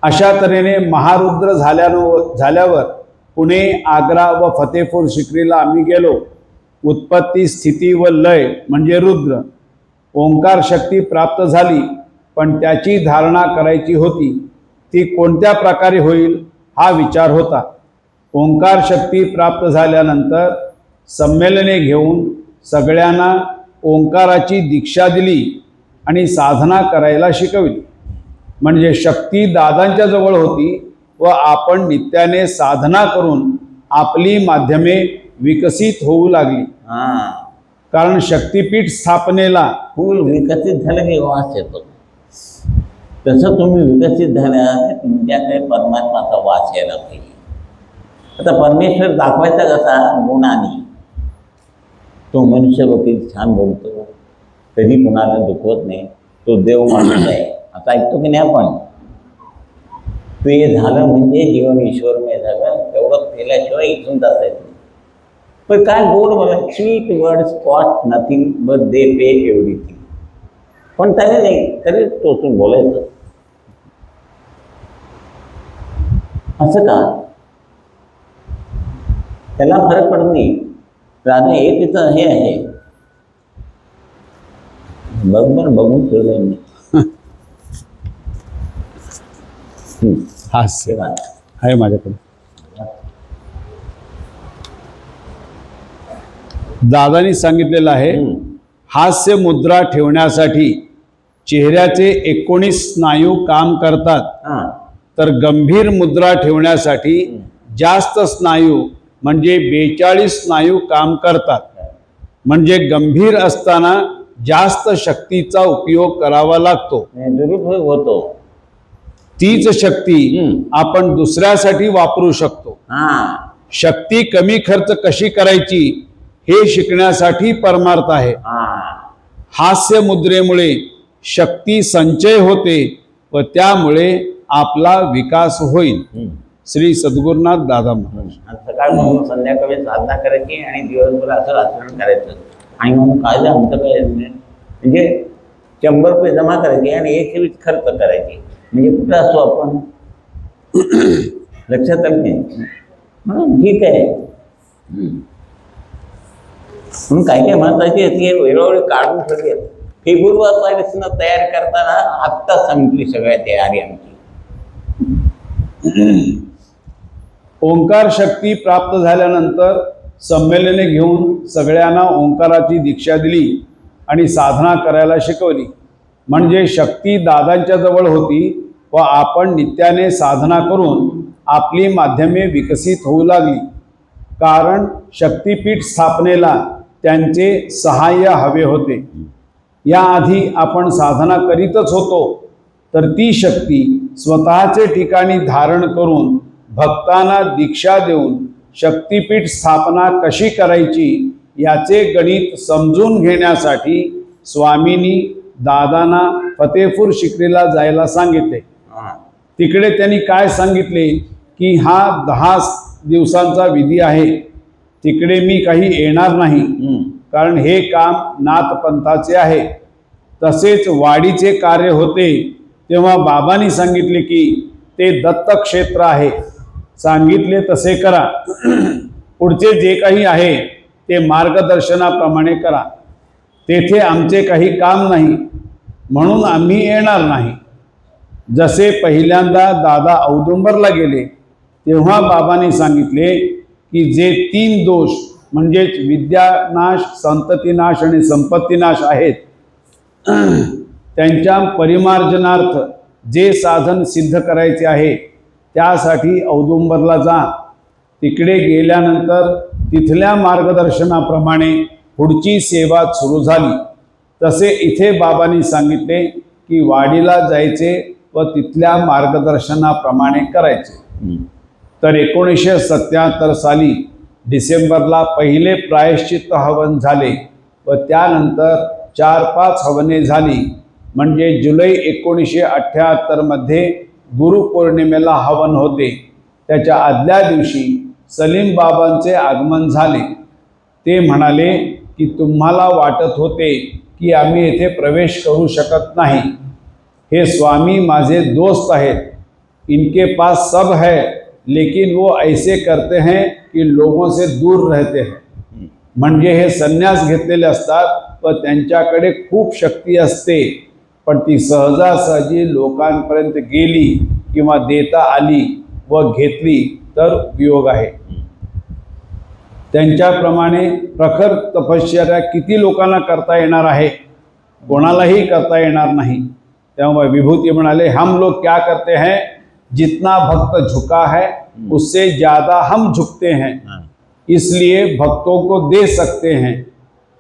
अशा तऱ्हेने महारुद्र झाल्यावर पुणे, आग्रा व फतेपूर सिक्रीला आम्ही गेलो. उत्पत्ती स्थिती व लय म्हणजे रुद्र. ओंकार शक्ती प्राप्त झाली, पण त्याची धारणा करायची होती. ती कोणत्या प्रकारे होईल हा विचार होता. ओंकार शक्ती प्राप्त झाल्यानंतर संमेलने घेऊन सगळ्यांना ओंकाराची दीक्षा दिली आणि साधना करायला शिकवली. म्हणजे शक्ती दादांच्या जवळ होती व आपण नित्याने साधना करून आपली माध्यमे विकसित होऊ लागली. कारण शक्तीपीठ स्थापनेला फूल विकसित झालं की वास येतो. तसं तुम्ही विकसित झाल्या तुमच्याकडे परमात्माचा वास यायला पाहिजे. आता परमेश्वर दाखवायचा कसा? गुणाने. तो मनुष्य वकील छान बोलतो, कधी कोणाला दुखवत नाही, तो देव माणूस आहे. आता ऐकतो की नाही आपण? ते झालं म्हणजे जीवन ईश्वरमय झालं. तेवढं केल्याशिवाय इथून जाता येत नाही. पण काय गोड बोला, sweet words cost nothing but they pay everything. पण त्याने नाही तरी टोचून बोलायचं. असं का? त्याला फरक पडत नाही. राधा हे तिचं हे आहे, बरोबर बघून ठेवलंय मी. हास्य आहे माझ्याकडे. दादानी सांगितलेलं आहे, हास्य मुद्रा ठेवण्यासाठी चेहऱ्याचे 19 स्नायू काम करतात, तर गंभीर मुद्रा ठेवण्यासाठी जास्त स्नायू म्हणजे 42 स्नायू काम करतात. म्हणजे गंभीर असताना जास्त शक्तीचा उपयोग करावा लागतो. दुरुपयोग होतो. तीच शक्ती आपण दुसऱ्यासाठी वापरू शकतो. शक्ती कमी खर्च कशी करायची हे शिकण्यासाठी परमार्थ आहे. हास्य मुद्रेमुळे शक्ती संचय होते व त्यामुळे आपला विकास होईल. श्री सद्गुरुनाथ दादा महाराज. सकाळ म्हणून संध्याकाळी साधना करायची आणि दिवसभर असं आचरण करायचं. आणि म्हणून काय आमचं काय म्हणजे 100 रुपये जमा करायचे आणि 120 खर्च करायचे. म्हणजे कुठं असतो आपण लक्षात आलं नाही. म्हणून ठीक आहे. म्हणून काय काय महत्वाचे ते वेळोवेळी काढून ठेवले. फेब्रुवारीपासून तयार करताना आत्ता सांगितली सगळ्या तयारी आमची. ओंकार शक्ती प्राप्त झाल्यानंतर संमेलने घेऊन सगळ्यांना ओंकाराची दीक्षा दिली आणि साधना करायला शिकवली. म्हणजे शक्ती दादांच्या जवळ होती व आपण नित्याने साधना करून आपली माध्यमे विकसित होऊ लागली. कारण शक्तीपीठ स्थापनेला त्यांचे सहाय्य हवे होते. याआधी आपण साधना करीतच होतो, तर ती शक्ती स्वतःचे ठिकाणी धारण करून भक्तांना दीक्षा देऊन शक्तिपीठ स्थापना कशी करायची याचे गणित समजून घेण्यासाठी स्वामींनी दादांना फतेपूर शिकरीला जायला सांगितले. तिकडे त्यांनी काय सांगितले की हा 10 दिवसांचा विधी आहे, तिकडे मी काही येणार नाही, कारण हे काम नाथपंथाचे आहे. तसेच वाडीचे कार्य होते तेव्हा बाबांनी सांगितले की ते दत्तक्षेत्र आहे, सांगितले तसे करा. पुढचे जे काही आहे ते मार्गदर्शनाप्रमाणे करा. तेथे आमचे काही काम नाही म्हणून आम्ही येणार नाही. जसे पहिल्यांदा दादा औदुंबरला गेले तेव्हा बाबांनी सांगितले की जे 3 दोष म्हणजेच विद्यानाश, संततीनाश आणि संपत्तीनाश आहेत त्यांच्या परिमार्जनार्थ जे साधन सिद्ध करायचे आहे त्यासाठी औदुंबरला जा. तिकडे गेल्यानंतर तिथल्या मार्गदर्शनाप्रमाणे पुढची सेवा सुरू झाली. तसे इथे बाबांनी सांगितले की वाडीला जायचे व तिथल्या मार्गदर्शनाप्रमाणे करायचे. तर 1977 साली डिसेंबरला पहिले प्रायश्चित्त हवन झाले व त्यानंतर 4-5 हवने झाली. म्हणजे जुलै 1978 मध्ये गुरुपौर्णिमेला हवन होते. त्याच्या आदल्या दिवशी सलीम बाबांचे आगमन झाले. ते म्हणाले की तुम्हाला वाटत होते की आम्ही येथे प्रवेश करू शकत नाही. हे स्वामी माझे दोस्त आहेत, इनके पास सब है, लेकिन वो ऐसे करते हैं कि लोगों से दूर रहते हैं. म्हणजे हे संन्यास घेतलेले असतात व त्यांच्याकडे खूप शक्ती असते, पण ती सहजासहजी लोकांपर्यंत गेली किंवा देता आली व घेतली तर उपयोग आहे. त्यांच्याप्रमाणे प्रखर तपश्चर्या किती लोकांना करता येणार आहे? कोणालाही करता येणार नाही. त्यामुळे विभूती म्हणाले, हम लोग क्या करते हैं, जितना भक्त झुका है उससे ज़्यादा हम झुकते हैं, इसलिए भक्तों को दे सकते हैं.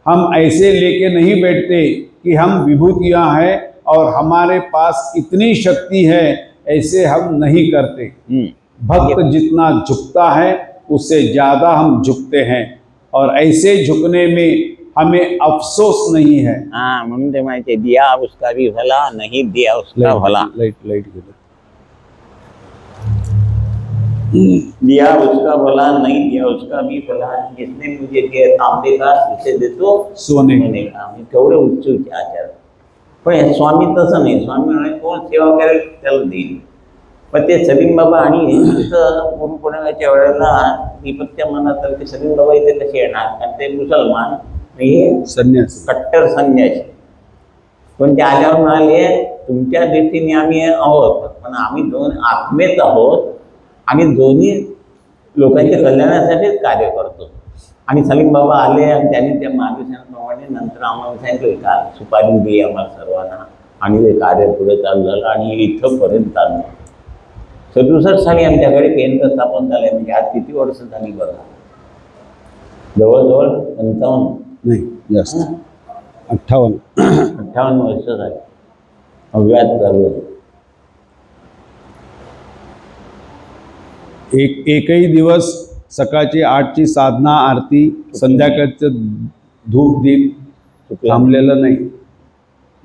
हम ऐसे लेके नहीं बैठते कि हम विभूतियाँ हैं और हमारे पास इतनी शक्ति है, ऐसे हम नहीं करते. भक्त जितना झुकता है उससे ज़्यादा हम झुकते हैं और ऐसे झुकने में हमें अफसोस नहीं है. हाँ, म्हणून ते माहिती आहे, दिया उसका भी भला, नहीं दिया उसका भला. लाइट दिया उसका भला, नहीं दिया उसका भी भला. जिसने मुझे दिया तांबे का उसे देतो सोने का. मी तेवढे उच्च आचार. पण स्वामी तसं नाही. स्वामी म्हणे कोण सेवा करेल त्याला देईल. पण ते सलीम बाबा आणि तिथं गुरुपौर्णिमेच्या वेळेला दीपत्या मनात ते सलीम बाबा इथे कसे येणार, कारण ते मुसलमान, हे संन्यास, कट्टर संन्यासी. पण ते आल्यावर म्हणाले तुमच्या दृष्टीने आम्ही आहोत, पण आम्ही 2 आत्मेत आहोत आणि दोन्ही लोकांच्या कल्याणासाठीच कार्य करतो. आणि सलीम बाबा आले आणि त्यांनी त्या मार्गदर्शनाप्रमाणे नंतर आम्हाला सांगितलं का सुपारी दिली आम्हाला सर्वांना आणि ते कार्य पुढे चालू झालं आणि इथंपर्यंत आलं. 67 साली आमच्याकडे केंद्र स्थापन झाले. म्हणजे आज किती वर्ष झाली बघा, जवळजवळ 55 नाही जास्त 58 वर्ष झाली अव्यात चालू. एकही दिवस सकाळची 8ची साधना आरती, संध्याकाळचं धूप दीप थांबलेलं नाही.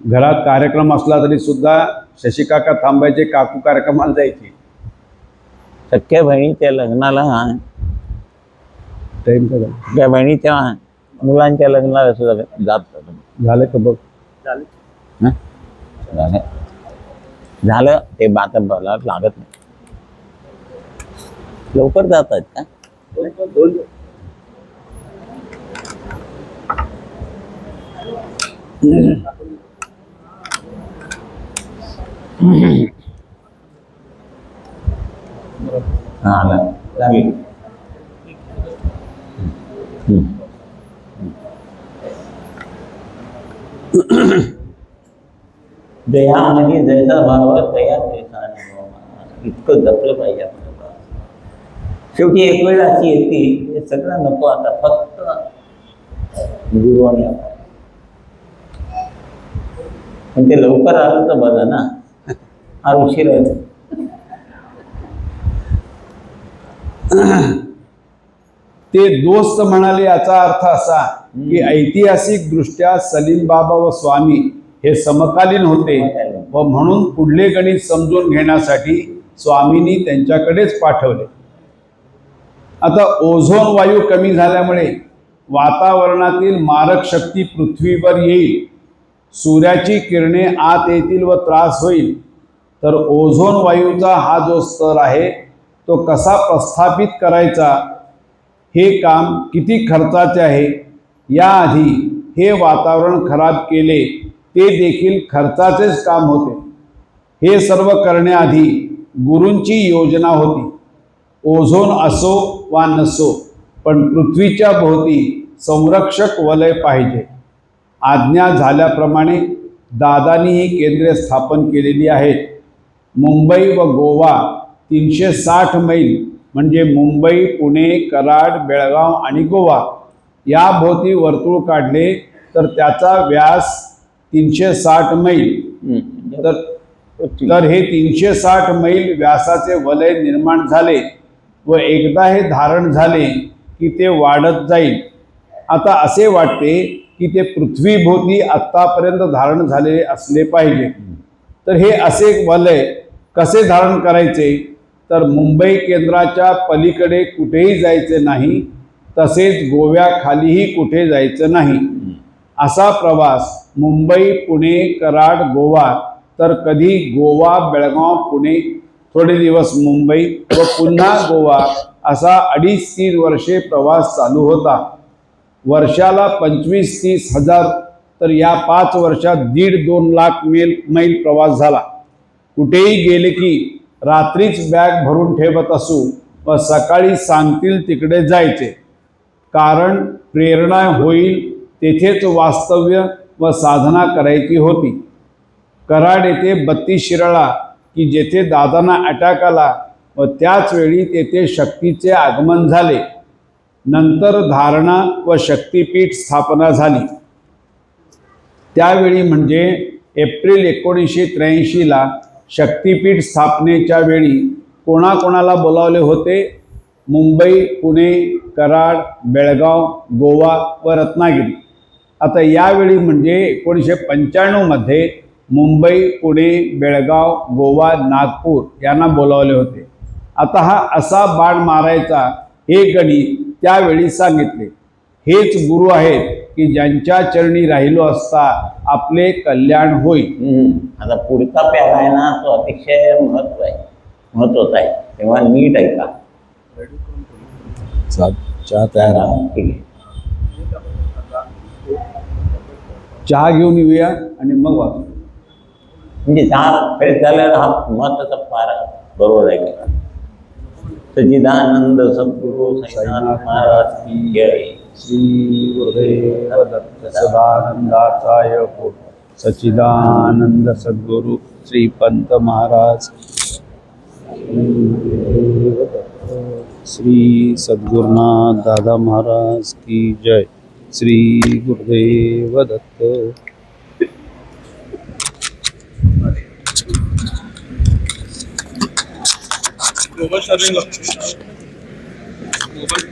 घरात कार्यक्रम असला तरी सुद्धा शशिकाका थांबायचे, काकू कार्यक्रमाला जायची. सख्या बहिणीच्या लग्नाला, टाइम का सख्या बहिणीच्या मुलांच्या लग्नाला सुद्धा जात झालं का बघ? झालं ते बात बोला लागत नाही. लवकर जातात का? देहामध्ये जैसा भाव तया तैसा अनुभव. इतकं जपलं पाहिजे आपल्याला. शेवटी एक वेळ अशी येते हे सगळं नको, आता फक्त गुरु आणि आपण. पण ते लवकर आलं तर बरं ना, हा उशीर आहे. ते दोस्त म्हणाले याचा अर्थ असा की ऐतिहासिक दृष्ट्या सलीम बाबा व स्वामी हे समकालीन होते व म्हणून पुढले गणित समजून घेण्यासाठी स्वामींनी त्यांच्याकडेच पाठवले. आता ओझोन वायू कमी झाल्यामुळे वातावरणातील मारक शक्ती पृथ्वीवर येईल, सूर्याची किरणे आत येतील व त्रास होईल. तर ओझोन वायूचा हा जो स्तर आहे तो कसा प्रस्थापित करायचा, हे काम किती खर्चाचे आहे, याआधी हे वातावरण खराब केले ते देखील खर्चाचेच काम होते. हे सर्व करण्याआधी गुरूंची योजना होती. ओझोन असो वा नसो, पण पृथ्वीच्या भोवती संरक्षक वलय पाहिजे. आज्ञा झाल्याप्रमाणे दादांनी ही केंद्रे स्थापन केलेली आहेत. मुंबई व गोवा 360 मैल म्हणजे मुंबई, पुणे, कराड, बेळगाव आणि गोवा या भोवती वर्तुळ काढले तर त्याचा व्यास 360 मैल. तर हे 360 मैल व्यासाचे वलय निर्माण झाले व एकदा हे धारण झाले की ते वाढत जाईल. आता असे वाटते की ते पृथ्वीभोवती आत्तापर्यंत धारण झालेले असले पाहिजे. तर हे असे वलय कसे धारण करायचे, तर मुंबई केंद्राच्या पलीकडे कुठेही जायचे नाही, तसेच गोव्याखालीही कुठे जायचं नाही. असा प्रवास मुंबई, पुणे, कराड, गोवा, तर कधी गोवा, बेळगाव, पुणे, थोडे दिवस मुंबई व पुन्हा गोवा, असा 2.5-3 वर्षे प्रवास चालू होता. वर्षाला 25-30 हजार, तर या 5 वर्षात 1.5-2 लाख मैल प्रवास झाला. कुठेही गेले की रात्रीच बॅग भरून ठेवत असू व सकाळी सांगतील तिकडे जायचे. कारण प्रेरणा होईल तेथेच वास्तव्य व साधना करायची होती. कराड येथे 32 शिराळा की जेथे दादांना अटॅक आला व त्याच वेळी तेथे शक्तीचे आगमन झाले. नंतर धारणा व शक्तीपीठ स्थापना झाली. त्यावेळी म्हणजे एप्रिल 1983ला शक्तीपीठ स्थापनेच्या वेळी कोणाकोणाला बोलावले होते? मुंबई, पुणे, कराड, बेळगाव, गोवा व रत्नागिरी. आता यावेळी म्हणजे 1995मध्ये मुंबई, पुणे, बेळगाव, गोवा, नागपूर यांना बोलावले होते. आता हा असा बाण मारायचा हे गणित त्यावेळी सांगितले. हेच गुरु आहेत की ज्यांच्या चरणी राहिलो असता आपले कल्याण होईल. आता पुढचा प्यारा आहे ना, तो अतिशय महत्वाचा आहे. तेव्हा नीट ऐका. चहा तयार आहे. ठीक आहे. चहा घेऊन येऊया आणि मग वाचू. म्हणजे 10 फ्रेश झाल्यावर हा महत्वाचा पारा बरोबर आहे का? सच्चिदानंद सद्गुरु साईनाथ महाराज की जय. श्री गुरुदेव दत्त सदानंदाचार्य कोट. सच्चिदानंद सद्गुरु श्री पंत महाराज. श्री सद्गुरुनाथ दादा महाराज की जय. श्री गुरुदेव दत्त. मोबाईल